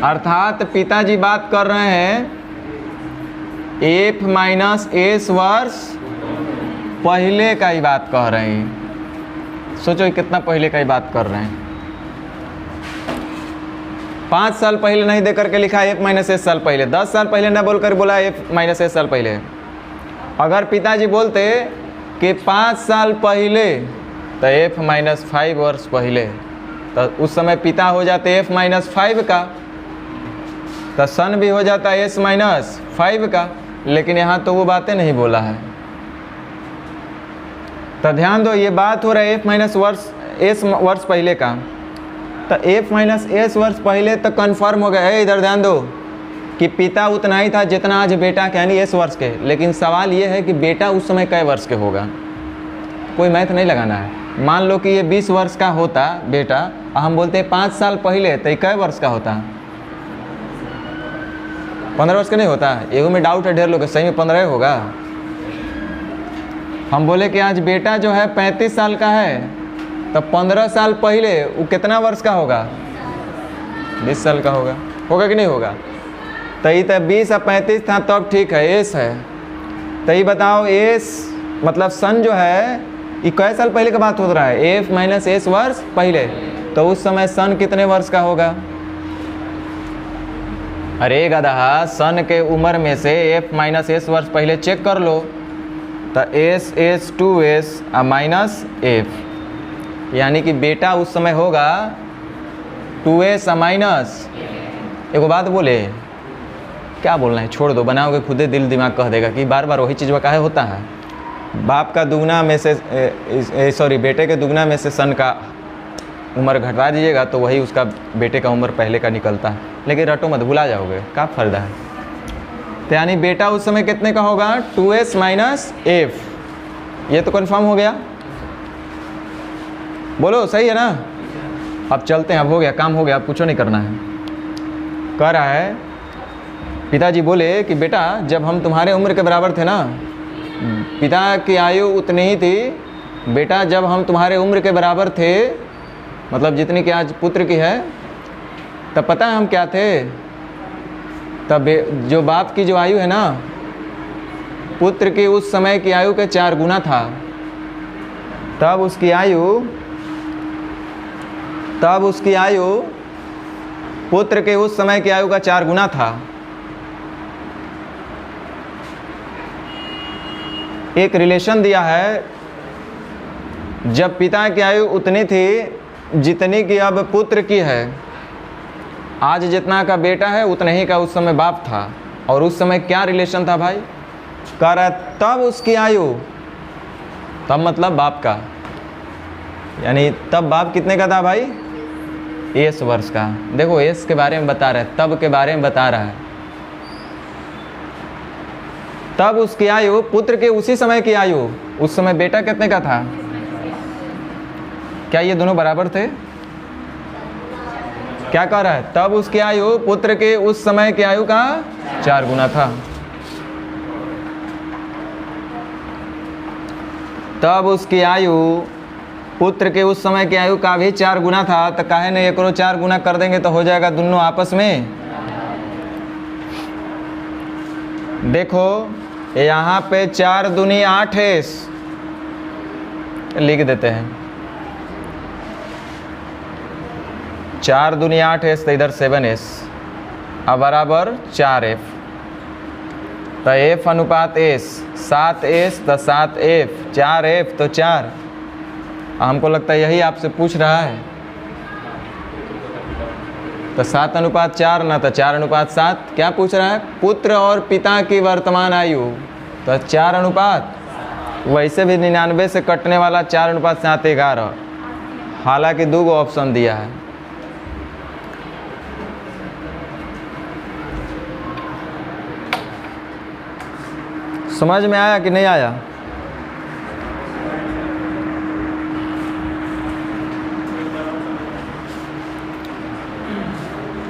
अर्थात पिताजी बात कर रहे हैं F माइनस S वर्ष पहले का ही बात कह रहे हैं। सोचो कितना पहले का ही बात कर रहे हैं। 5 साल पहले नहीं दे करके लिखा F माइनस S साल पहले, 10 साल पहले ना बोल कर बोला F माइनस S साल पहले। अगर पिताजी बोलते कि 5 साल पहले, तो F माइनस 5 वर्ष पहले, तो उस समय पिता हो जाते F माइनस 5 का, तो सन भी हो जाता है S माइनस 5 का। लेकिन यहाँ तो वो बातें नहीं बोला है। तो ध्यान दो, ये बात हो रहा है F माइनस S वर्ष पहले का। तो F माइनस S वर्ष पहले तो कन्फर्म हो गया है। इधर ध्यान दो कि पिता उतना ही था जितना आज बेटा के, यानी S वर्ष के। लेकिन सवाल ये है कि बेटा उस समय कै वर्ष के होगा? कोई मैथ नहीं लगाना है। मान लो कि ये 20 वर्ष का होता बेटा, और हम बोलते हैं 5 साल पहले, तो ये कै वर्ष का होता? 15 वर्ष का नहीं होता? एगो में डाउट है ढेर लोग, सही में 15 होगा। हम बोले कि आज बेटा जो है 35 साल का है, तो 15 साल पहले वो कितना वर्ष का होगा? 20 साल का होगा। होगा कि नहीं होगा? तो ये तो 20 और 35 था तब ठीक है, S है। तो ये बताओ S मतलब सन जो है ये कै साल पहले का बात हो रहा है? F माइनस S वर्ष पहले। तो उस समय सन कितने वर्ष का होगा? अरे गधा, सन के उम्र में से F माइनस S वर्ष पहले चेक कर लो। तो S 2S माइनस F, यानी कि बेटा उस समय होगा 2S माइनस। एगो बात बोले, क्या बोलना है छोड़ दो, बनाओगे खुदे दिल दिमाग कह देगा कि बार बार वही चीज़ काहे होता है। बाप का दुगना में से बेटे के दुगना में से सन का उम्र घटा दीजिएगा तो वही उसका बेटे का उम्र पहले का निकलता है। लेकिन रटो मत, भुला जाओगे, क्या फ़ायदा है। तो यानी बेटा उस समय कितने का होगा, 2s माइनस एफ। ये तो कन्फर्म हो गया, बोलो सही है ना। अब चलते हैं, अब हो गया, काम हो गया, अब कुछ नहीं करना है। कह रहा है पिताजी बोले कि बेटा जब हम तुम्हारे उम्र के बराबर थे ना, पिता की आयु उतनी ही थी, बेटा जब हम तुम्हारे उम्र के बराबर थे, मतलब जितनी कि आज पुत्र की है, तब पता है हम क्या थे, तब जो बाप की जो आयु है ना, पुत्र की उस समय की आयु के 4 गुना था। तब उसकी आयु पुत्र के उस समय की आयु का 4 गुना था। एक रिलेशन दिया है, जब पिता की आयु उतनी थी जितनी कि अब पुत्र की है, आज जितना का बेटा है उतने ही का उस समय बाप था। और उस समय क्या रिलेशन था भाई, कह रहा है तब उसकी आयु, तब मतलब बाप का, यानी तब बाप कितने का था भाई, 1 वर्ष का। देखो एस के बारे में बता रहा है, तब के बारे में बता रहा है। तब उसकी आयु पुत्र के उसी समय की आयु, उस समय बेटा कितने का था, क्या ये दोनों बराबर थे, क्या कह रहा है, तब उसकी आयु पुत्र के उस समय की आयु का 4 गुना था। तब उसकी आयु पुत्र के उस समय की आयु का भी 4 गुना था। तो काहे ने एक 4 गुना कर देंगे तो हो जाएगा दोनों आपस में। देखो यहाँ पे 4 दूनी 8 है, लिख देते हैं 4 दूनी 8 है, तो इधर 7s अब बराबर 4f। तो f अनुपात s, 7s तो 7f, 4f तो 4। हमको लगता है यही आपसे पूछ रहा है। तो 7 अनुपात 4 ना, तो 4 अनुपात 7। क्या पूछ रहा है, पुत्र और पिता की वर्तमान आयु, तो 4 अनुपात, वैसे भी 99 से कटने वाला 4 अनुपात 7 11। हालांकि 2 ऑप्शन दिया है। समझ में आया कि नहीं आया,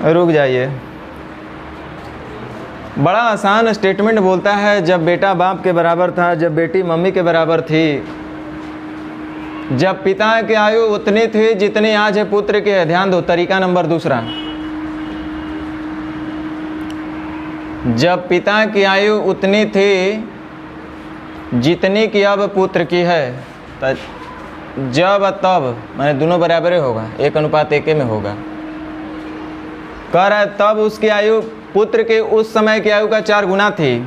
रुक जाइए। बड़ा आसान स्टेटमेंट बोलता है, जब बेटा बाप के बराबर था, जब बेटी मम्मी के बराबर थी, जब पिता की आयु उतनी थी जितनी आज है पुत्र की है। ध्यान दो, तरीका नंबर दूसरा, जब पिता की आयु उतनी थी जितनी कि अब पुत्र की है, तो जब तब माने दोनों बराबर होगा, 1 अनुपात 1 में होगा। कह रहा है तब उसकी आयु पुत्र के उस समय की आयु का 4 गुना थी।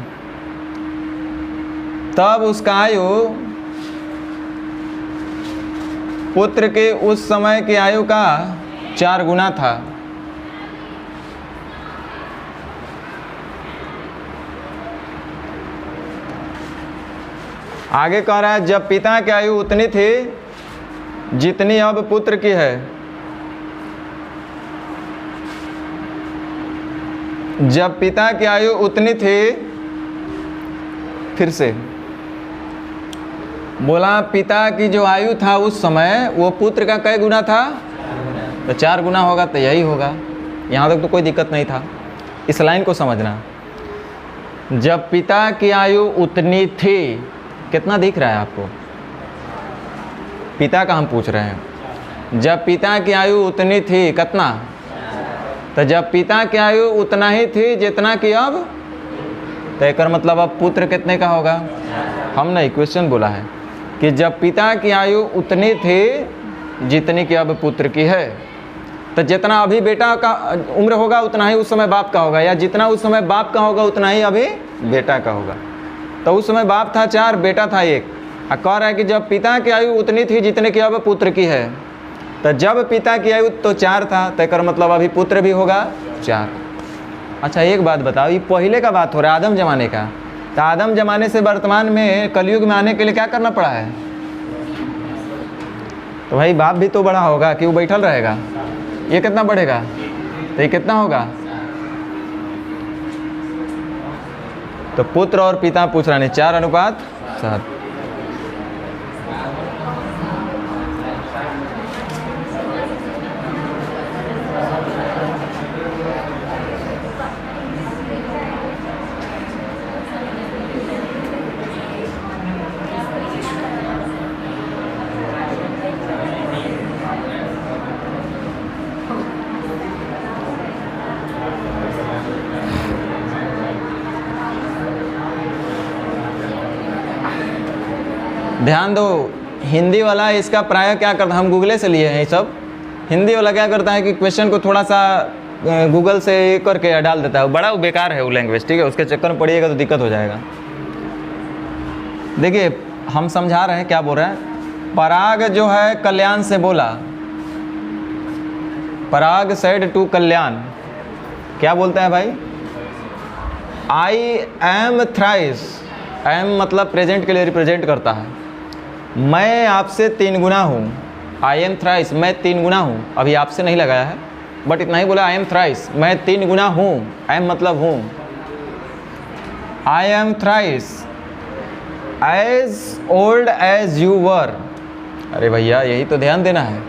तब उसका आयु पुत्र के उस समय की आयु का 4 गुना था। आगे कह रहा है जब पिता की आयु उतनी थी जितनी अब पुत्र की है। जब पिता की आयु उतनी थी, फिर से बोला पिता की जो आयु था उस समय वो पुत्र का कई गुना था, तो 4 गुना होगा, तो यही होगा। यहाँ तक तो कोई दिक्कत नहीं था। इस लाइन को समझना, जब पिता की आयु उतनी थी, कितना दिख रहा है आपको, पिता का हम पूछ रहे हैं। जब पिता की आयु उतनी थी, कितना, तो जब पिता की आयु उतना ही थी जितना कि अब, तो एक मतलब अब पुत्र कितने का होगा। हमने क्वेश्चन बोला है कि जब पिता की आयु उतनी थी जितनी कि अब पुत्र की है, तो जितना अभी बेटा का उम्र होगा उतना ही उस समय बाप का होगा, या जितना उस समय बाप का होगा उतना ही अभी बेटा का होगा। तो उस समय बाप था 4, बेटा था 1। कह रहा है कि जब पिता की आयु उतनी थी जितने कि अब पुत्र की है, तो जब पिता की आयु तो 4 था, तो कर मतलब अभी पुत्र भी होगा 4। अच्छा एक बात बताओ, ये पहले का बात हो रहा है, आदम जमाने का। तो आदम जमाने से वर्तमान में कलयुग में आने के लिए क्या करना पड़ा है, तो भाई बाप भी तो बड़ा होगा कि वो बैठल रहेगा। ये कितना बढ़ेगा तो ये कितना होगा। तो पुत्र और पिता पूछ रहा नहीं, 4:7। ध्यान दो, हिंदी वाला इसका प्राय क्या करता है, हम गूगल से लिए हैं ये सब। हिंदी वाला क्या करता है कि क्वेश्चन को थोड़ा सा गूगल से करके डाल देता है, बड़ा बेकार है वो लैंग्वेज, ठीक है। उसके चक्कर में पड़िएगा तो दिक्कत हो जाएगा। देखिए हम समझा रहे हैं क्या बोल रहे हैं। पराग जो है कल्याण से बोला, पराग सेड टू कल्याण, क्या बोलता है भाई, आई एम थ्राइस। एम मतलब प्रेजेंट के लिए रिप्रेजेंट करता है। मैं आपसे 3 गुना हूँ। आई एम थ्राइस, मैं 3 गुना हूँ। अभी आपसे नहीं लगाया है बट इतना ही बोला, आई एम थ्राइस, मैं 3 गुना हूँ। एम मतलब हूँ। I am thrice as old as you were. अरे भैया यही तो ध्यान देना है।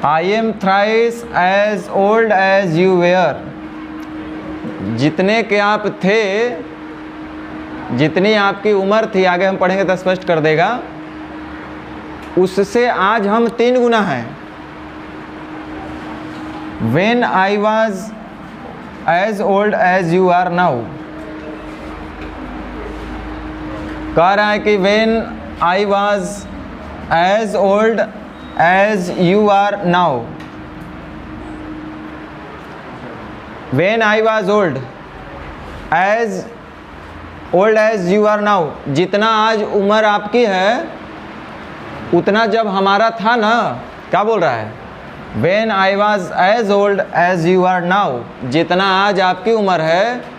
I am thrice as old as you were. जितने के आप थे, जितनी आपकी उम्र थी, आगे हम पढ़ेंगे तो स्पष्ट कर देगा, उससे आज हम 3 गुना हैं। When I was as old as you are now, कह रहा है कि when I was as old as you are now, when I was old as you are now, जितना आज उम्र आपकी है उतना जब हमारा था ना, क्या बोल रहा है, when I was as old as you are now, जितना आज आपकी उम्र है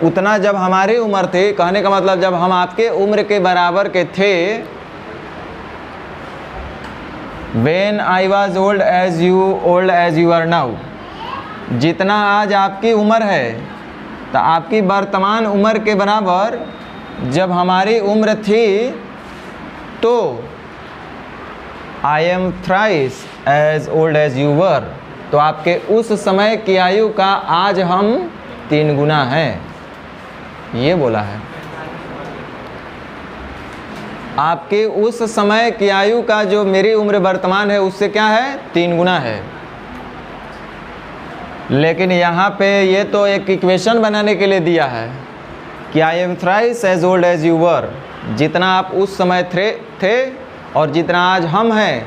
उतना जब हमारी उम्र थी। कहने का मतलब जब हम आपके उम्र के बराबर के थे, when I was old as you are now, जितना आज आपकी उम्र है तो आपकी वर्तमान उम्र के बराबर जब हमारी उम्र थी तो I am thrice as old as you were, तो आपके उस समय की आयु का आज हम 3 गुना हैं, ये बोला है। आपके उस समय की आयु का जो मेरी उम्र वर्तमान है उससे क्या है, 3 गुना है। लेकिन यहाँ पे ये तो एक इक्वेशन बनाने के लिए दिया है कि I am thrice as old as you were, जितना आप उस समय थे और जितना आज हम हैं,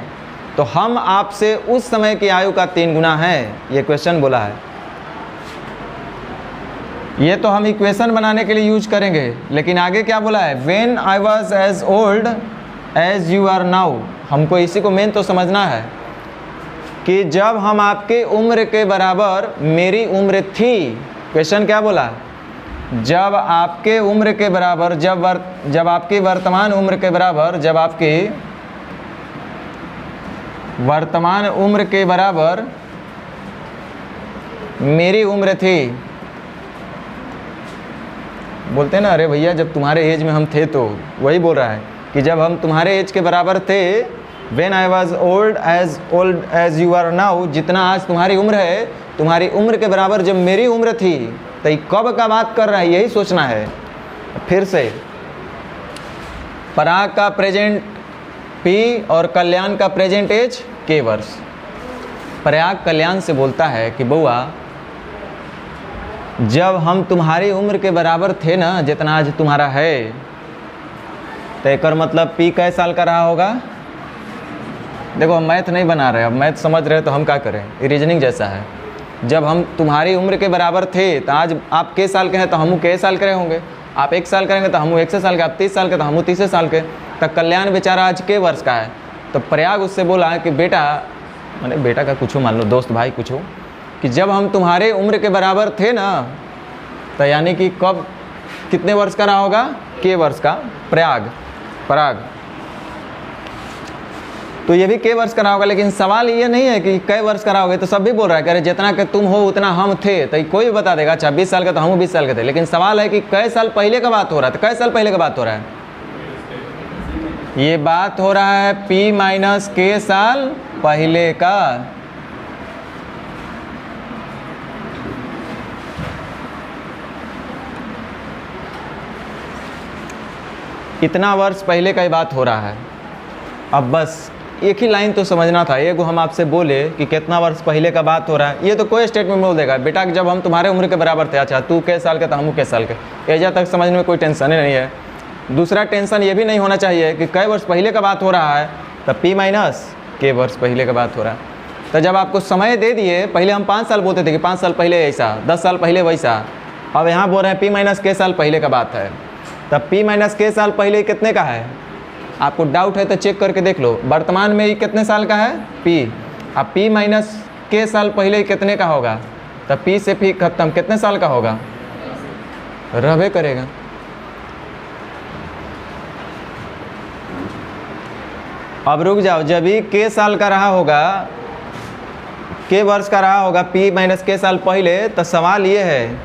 तो हम आपसे उस समय की आयु का 3 गुना है, ये क्वेश्चन बोला है। ये तो हम इक्वेशन बनाने के लिए यूज करेंगे, लेकिन आगे क्या बोला है, when I was as old as you are now. हमको इसी को मेन तो समझना है कि जब हम आपके उम्र के बराबर मेरी उम्र थी, क्वेश्चन क्या बोला, जब आपके उम्र के बराबर, जब आपकी वर्तमान उम्र के बराबर, जब आपकी वर्तमान उम्र के बराबर मेरी उम्र थी। बोलते हैं ना, अरे भैया जब तुम्हारे एज में हम थे, तो वही बोल रहा है कि जब हम तुम्हारे एज के बराबर थे, When I was old as you are now, जितना आज तुम्हारी उम्र है, तुम्हारी उम्र के बराबर जब मेरी उम्र थी, तो कब का बात कर रहा है, यही सोचना है। फिर से पराग का प्रेजेंट P और कल्याण का प्रेजेंट एज K वर्ष। पराग कल्याण से बोलता है कि बउआ जब हम तुम्हारी उम्र के बराबर थे ना, जितना आज तुम्हारा है, तो एक मतलब P कै साल का रहा होगा। देखो हम मैथ नहीं बना रहे, अब मैथ समझ रहे तो हम क्या करें, ये रीजनिंग जैसा है। जब हम तुम्हारी उम्र के बराबर थे तो आज आप के साल के हैं तो हम के साल के होंगे, आप 1 साल करेंगे तो हम 1 साल के, आप 30 साल के तो हम 30 साल के। तो कल्याण बेचारा आज के वर्ष का है। तो प्रयाग उससे बोला कि बेटा, मैंने बेटा का कुछ हो, मान लो दोस्त भाई कुछ हो, कि जब हम तुम्हारे उम्र के बराबर थे ना, तो यानी कि कब कितने वर्ष का रहा होगा? के वर्ष का पराग। तो ये भी के वर्ष का रहा होगा, लेकिन सवाल ये नहीं है कि कै वर्ष का रहा होगा। तो सब भी बोल रहा है, कह रहे जितना कि तुम हो उतना हम थे। तो कोई भी बता देगा, अच्छा 20 साल का तो हम 20 साल के थे, लेकिन सवाल है कि कै साल पहले का बात हो रहा है। तो कै साल पहले का बात हो रहा है? ये बात हो रहा है P माइनस के साल पहले का। इतना वर्ष पहले का ही बात हो रहा है। अब बस एक ही लाइन तो समझना था। एगो हम आपसे बोले कि कितना वर्ष पहले का बात हो रहा है, ये तो कोई स्टेटमेंट बोल देगा बेटा कि जब हम तुम्हारे उम्र के बराबर थे। अच्छा तू कै साल का था, हम कै साल के। एजा तक समझने में कोई टेंशन ही नहीं है। दूसरा टेंशन ये भी नहीं होना चाहिए कि कै वर्ष पहले का बात हो रहा है, तब P माइनस के वर्ष पहले का बात हो रहा है। तो जब आपको समय दे दिए, पहले हम 5 साल बोलते थे कि 5 साल पहले ऐसा, 10 साल पहले वैसा, अब यहाँ बोल रहे हैं P माइनस के साल पहले का बात है। तब P माइनस के साल पहले कितने का है? आपको डाउट है तो चेक करके देख लो। वर्तमान में ये कितने साल का है? P। अब P माइनस के साल पहले कितने का होगा? तब P से P खत्म, कितने साल का होगा? रहबे करेगा। अब रुक जाओ, जब ही के साल का रहा होगा, के वर्ष का रहा होगा P माइनस के साल पहले, तो सवाल ये है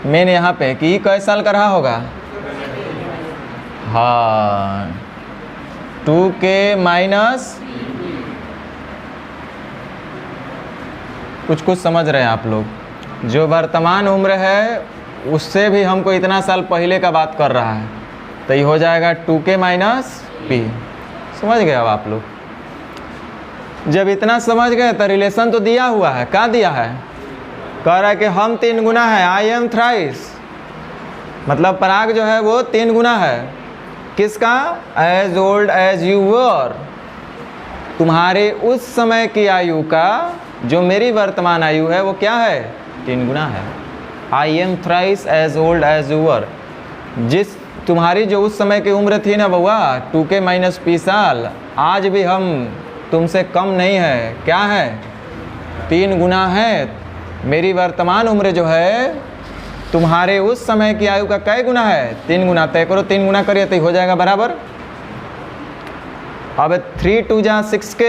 मैंने यहाँ पे कि कै साल का रहा होगा? हाँ 2K माइनस, कुछ समझ रहे हैं आप लोग? जो वर्तमान उम्र है उससे भी हमको इतना साल पहले का बात कर रहा है, तो ये हो जाएगा 2K माइनस P। समझ गए अब आप लोग? जब इतना समझ गए तो रिलेशन तो दिया हुआ है। क्या दिया है? कह रहा है कि हम 3 गुना है, आई एम थ्राइस, मतलब पराग जो है वो 3 गुना है। किसका? As old as you were, तुम्हारे उस समय की आयु का जो मेरी वर्तमान आयु है वो क्या है? 3 गुना है। I am thrice as old as you were, जिस तुम्हारी जो उस समय की उम्र थी ना बउआ 2K माइनस P साल, आज भी हम तुमसे कम नहीं है। क्या है? 3 गुना है। मेरी वर्तमान उम्र जो है तुम्हारे उस समय की आयु का कै गुना है? 3 गुना। तय करो, 3 गुना करिए तो हो जाएगा बराबर। अब 3 2 जा 6K,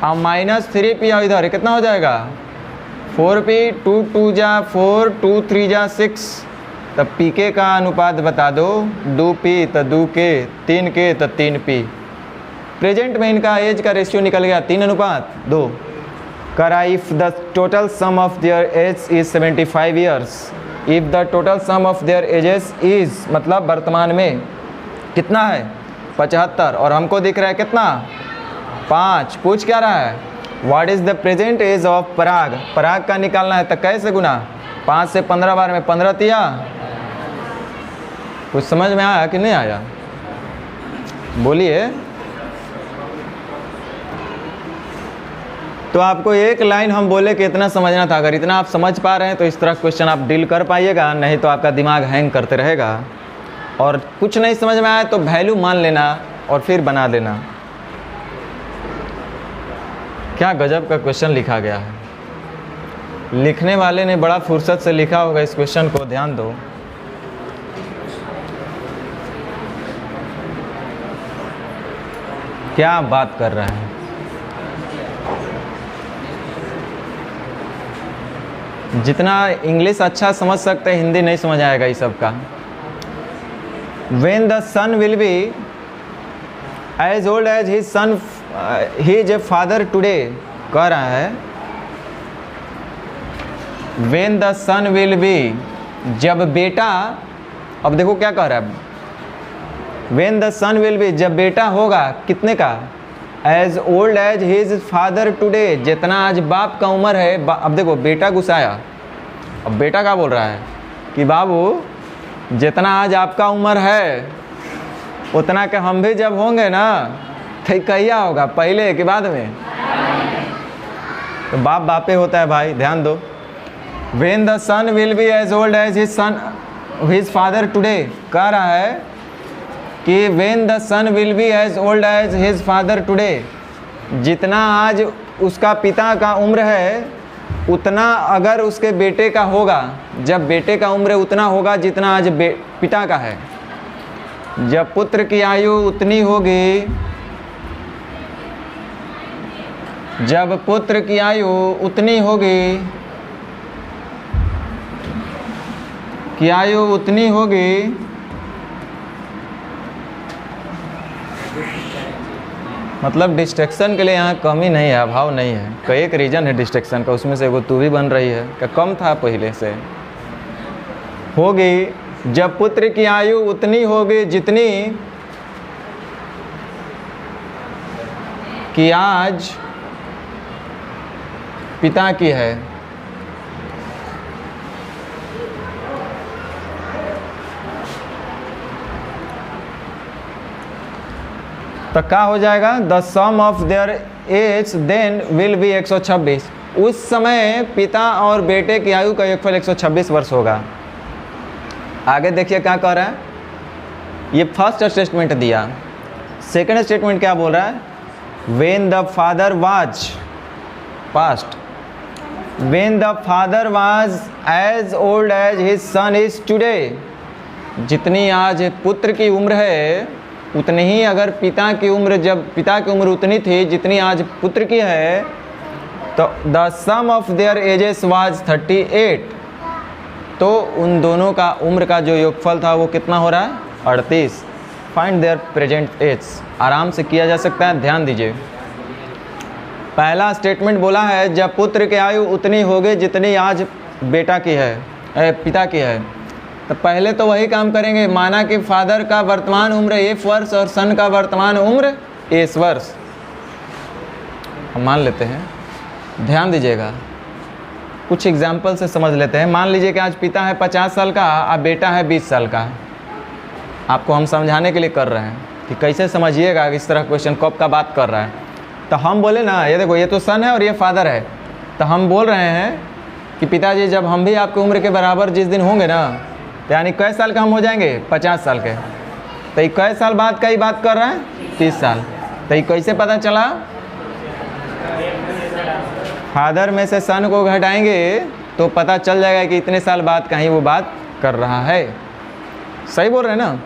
अब माइनस 3P आओ इधर, कितना हो जाएगा? 4P। 2 2 जा 4, 2 3 जा 6, तब PK का अनुपात बता दो। 2P तो 2K, 3K तो 3P। प्रेजेंट में इनका एज का रेशियो निकल गया 3:2। करा if the total sum of their age is 75 years, if the total sum of their ages is, मतलब वर्तमान में कितना है? 75, और हमको दिख रहा है कितना? 5। पूछ क्या रहा है? What is the present age of Parag? Parag का निकालना है, तो कैसे गुना? 5 से 15 बार में 15 तिया। कुछ समझ में आया कि नहीं आया? बोलिए। तो आपको एक लाइन हम बोले कि इतना समझना था। अगर इतना आप समझ पा रहे हैं तो इस तरह क्वेश्चन आप डील कर पाइएगा, नहीं तो आपका दिमाग हैंग करते रहेगा। और कुछ नहीं समझ में आया तो वैल्यू मान लेना और फिर बना देना। क्या गजब का क्वेश्चन लिखा गया है। लिखने वाले ने बड़ा फुर्सत से लिखा होगा इस क्वेश्चन को, ध्यान दो। क्या बात कर रहे हैं। जितना इंग्लिश अच्छा समझ सकते हैं, हिंदी नहीं समझ आएगा इस सब का। When the son will be as old as his son, he is a father today, कह रहा है When the son will be, जब बेटा, अब देखो क्या कह रहा है, When the son will be, जब बेटा होगा कितने का? As old as his father today, जितना आज बाप का उम्र है। अब देखो बेटा गुस्साया, अब बेटा क्या बोल रहा है कि बाबू जितना आज आपका उम्र है उतना के हम भी जब होंगे ना तो क्या होगा, पहले कि बाद में? तो बाप बापे होता है भाई, ध्यान दो। When the son will be as old as his father today, कह रहा है कि when the son will be as old as his father today, जितना आज उसका पिता का उम्र है उतना अगर उसके बेटे का होगा, जब बेटे का उम्र उतना होगा जितना आज पिता का है, जब पुत्र की आयु उतनी होगी, जब पुत्र की आयु उतनी होगी, की आयु उतनी होगी, मतलब डिस्ट्रैक्शन के लिए यहाँ कमी नहीं है, अभाव नहीं है। कई एक रीज़न है डिस्ट्रैक्शन का, उसमें से वो तू भी बन रही है क्या कम था पहले से होगी। जब पुत्र की आयु उतनी होगी जितनी कि आज पिता की है, तो क्या हो जाएगा, the sum of their age then will be 126। उस समय पिता और बेटे की आयु का योगफल 126 वर्ष होगा। आगे देखिए क्या कह रहा है, ये फर्स्ट स्टेटमेंट दिया। सेकंड स्टेटमेंट क्या बोल रहा है, when the father was past, when the father was as old as his son is today. जितनी आज पुत्र की उम्र है उतनी ही अगर पिता की उम्र, जब पिता की उम्र उतनी थी जितनी आज पुत्र की है, तो the sum of their ages was 38। तो उन दोनों का उम्र का जो योगफल था वो कितना हो रहा है, 38। Find their present age. आराम से किया जा सकता है, ध्यान दीजिए। पहला स्टेटमेंट बोला है जब पुत्र की आयु उतनी होगी जितनी आज बेटा की है, पिता की है। तो पहले तो वही काम करेंगे, माना कि फादर का वर्तमान उम्र 1 वर्ष और सन का वर्तमान उम्र 1 वर्ष हम मान लेते हैं। ध्यान दीजिएगा, कुछ एग्जाम्पल से समझ लेते हैं। मान लीजिए कि आज पिता है 50 साल का और बेटा है 20 साल का। आपको हम समझाने के लिए कर रहे हैं कि कैसे समझिएगा इस तरह क्वेश्चन कब का बात कर रहा है। तो हम बोले ना, ये देखो ये तो सन है और ये फादर है, तो हम बोल रहे हैं कि पिताजी जब हम भी आपकी उम्र के बराबर जिस दिन होंगे ना, तो यानी कै साल का हम हो जाएंगे, 50 साल के। तो ये कै साल बाद का ही बात कर रहा है, 30 साल। तो ये कैसे पता चला, फादर में से सन को घटाएंगे तो पता चल जाएगा कि इतने साल बाद का ही वो बात कर रहा है। सही बोल रहे हैं ना,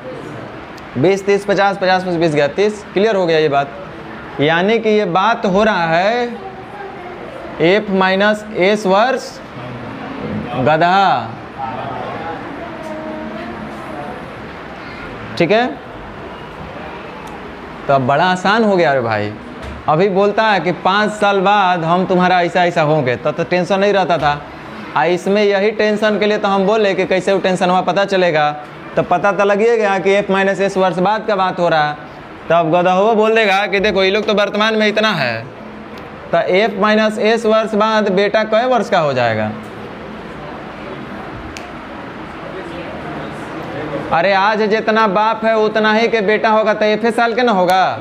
20, 30, 50, 50 में 20 गया 30, क्लियर हो गया ये बात। यानी कि ये बात हो रहा है F माइनस एस वर्ष गधा। ठीक है, तो अब बड़ा आसान हो गया रे भाई। अभी बोलता है कि 5 साल बाद हम तुम्हारा ऐसा ऐसा होंगे, तो टेंशन नहीं रहता था। इसमें यही टेंशन के लिए तो हम बोले कि कैसे वो टेंशन हुआ पता चलेगा। तो पता तो लगिए गया कि F माइनस एस वर्ष बाद का बात हो रहा है। तब गधा हुआ बोल देगा कि देखो ये लोग तो वर्तमान में इतना है, तो F माइनस एस वर्ष बाद बेटा कै वर्ष का हो जाएगा। अरे आज जितना बाप है उतना ही के बेटा होगा, तो F साल के ना होगा।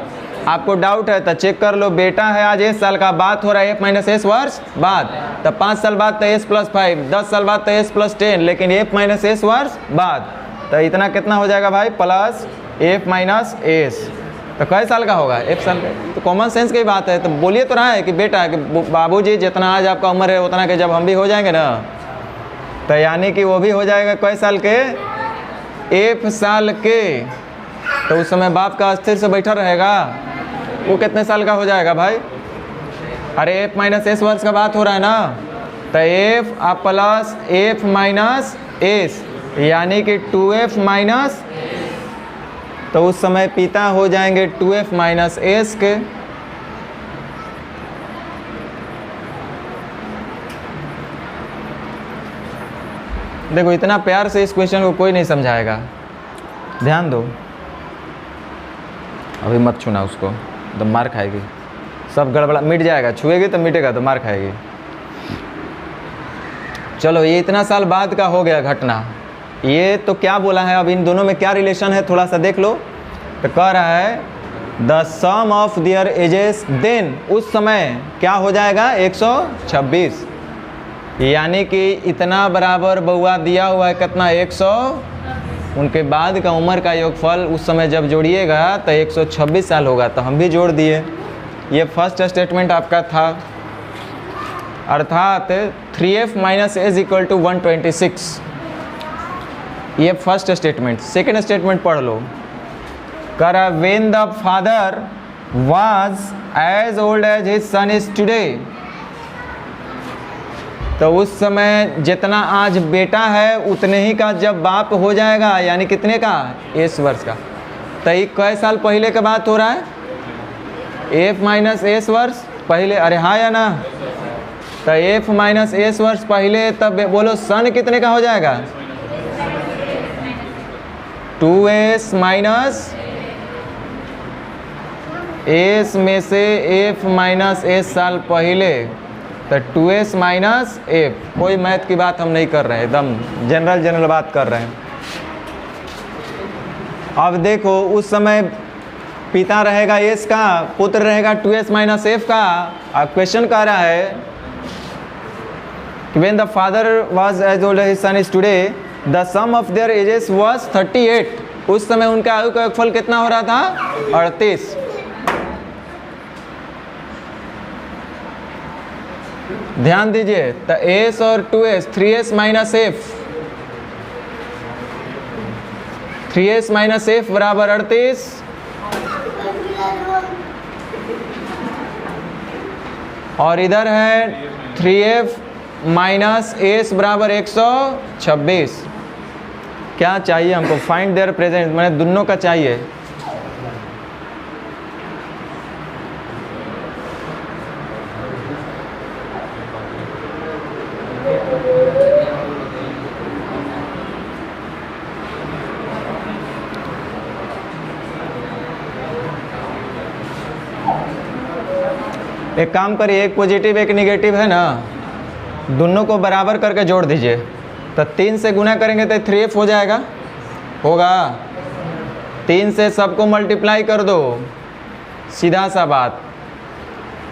आपको डाउट है तो चेक कर लो, बेटा है आज 1 साल का, बात हो रहा है F माइनस एस वर्ष बाद, तो 5 साल बाद तो S प्लस 5, 10 साल बाद तो S प्लस 10, लेकिन F माइनस एस वर्ष बाद, तो इतना कितना हो जाएगा भाई, प्लस F माइनस एस। तो कै साल का होगा, 1 साल का। तो कॉमन सेंस की बात है। तो बोलिए तो रहा है कि बेटा कि बाबूजी जितना आज आपका उम्र है उतना के जब हम भी हो जाएंगे ना, तो यानी कि वो भी हो जाएगा कै साल के, F साल के। तो उस समय बाप का अस्थिर से बैठा रहेगा, वो कितने साल का हो जाएगा भाई। अरे F माइनस एस वर्ष का बात हो रहा है ना, तो F plus F minus S यानी कि 2F माइनस, तो उस समय पिता हो जाएंगे 2F माइनस एस के। देखो इतना प्यार से इस क्वेश्चन को कोई नहीं समझाएगा, ध्यान दो। अभी मत छूना उसको, तो मार खाएगी, सब गड़बड़ा मिट जाएगा, छुएगी तो मिटेगा, तो मार खाएगी। चलो ये इतना साल बाद का हो गया घटना। ये तो क्या बोला है, अब इन दोनों में क्या रिलेशन है थोड़ा सा देख लो। तो कह रहा है the sum of their ages then, उस समय क्या हो जाएगा 126, यानी कि इतना बराबर बउआ दिया हुआ है कितना 100, उनके बाद का उम्र का योगफल उस समय जब जोड़िएगा तो 126 साल होगा। तो हम भी जोड़ दिए। ये फर्स्ट स्टेटमेंट आपका था। अर्थात 3f minus as equal to 126। ये फर्स्ट स्टेटमेंट। सेकेंड स्टेटमेंट पढ़ लो। कर when the father was as old as his son is today, तो उस समय जितना आज बेटा है उतने ही का जब बाप हो जाएगा, यानी कितने का, 1 वर्ष का। तो ये कै साल पहले का बात हो रहा है, f माइनस एस वर्ष पहले। अरे हाँ या ना, तो f माइनस एस वर्ष पहले, तब बोलो सन कितने का हो जाएगा, 2s माइनस एस में से f माइनस एस साल पहले, तो 2s माइनस f। कोई मैथ की बात हम नहीं कर रहे हैं, एकदम जनरल बात कर रहे हैं। अब देखो उस समय पिता रहेगा s का, पुत्र रहेगा 2s माइनस f का। अब क्वेश्चन कह रहा है कि when the father was as old as his son is today, the sum of their ages was 38। उस समय उनका आयु का योगफल कितना हो रहा था, 38। ध्यान दीजिए, तो s और 2s, 3s minus f, 3s minus f बराबर 38। और इधर है 3f माइनस s बराबर 126। क्या चाहिए हमको, फाइंड देयर प्रेजेंट, मैंने दोनों का चाहिए। एक काम करिए, एक पॉजिटिव एक नेगेटिव है ना, दोनों को बराबर करके जोड़ दीजिए। तो 3 से गुना करेंगे तो 3f हो जाएगा, होगा। 3 से सबको मल्टीप्लाई कर दो, सीधा सा बात।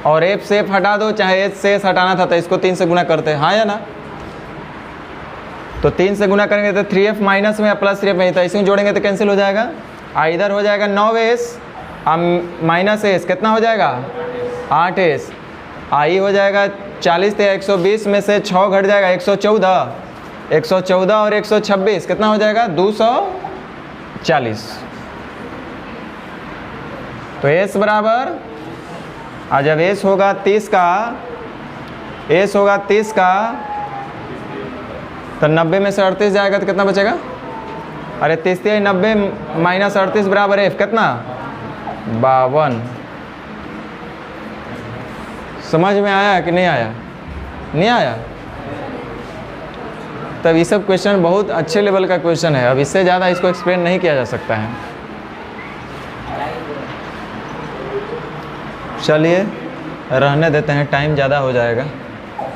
और f से f हटा दो, चाहे h से s हटाना था तो इसको 3 से गुना करते हैं, हाँ या ना। तो 3 से गुना करेंगे तो 3f माइनस में प्लस 3f में, तो ऐसे ही जोड़ेंगे तो कैंसिल हो जाएगा। इधर हो जाएगा 9s माइनस s, कितना हो जाएगा, 8s। आई हो जाएगा 40 थे 120 में से 6 घट जाएगा 114, 114 और 126 कितना हो जाएगा, 240। तो s बराबर, जब s होगा 30 का, s होगा 30 का, तो 90 में से 38 जाएगा तो कितना बचेगा, अरे 30 90 माइनस 38 बराबर f कितना, 52। समझ में आया कि नहीं आया, नहीं आया। तब ये सब क्वेश्चन बहुत अच्छे लेवल का क्वेश्चन है, अब इससे ज़्यादा इसको एक्सप्लेन नहीं किया जा सकता है। चलिए रहने देते हैं, टाइम ज़्यादा हो जाएगा।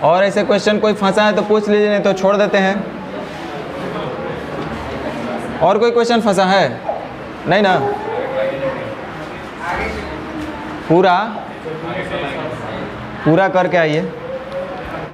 और ऐसे क्वेश्चन कोई फंसा है तो पूछ लीजिए, नहीं तो छोड़ देते हैं। और कोई क्वेश्चन फंसा है, नहीं ना, पूरा करके आइए।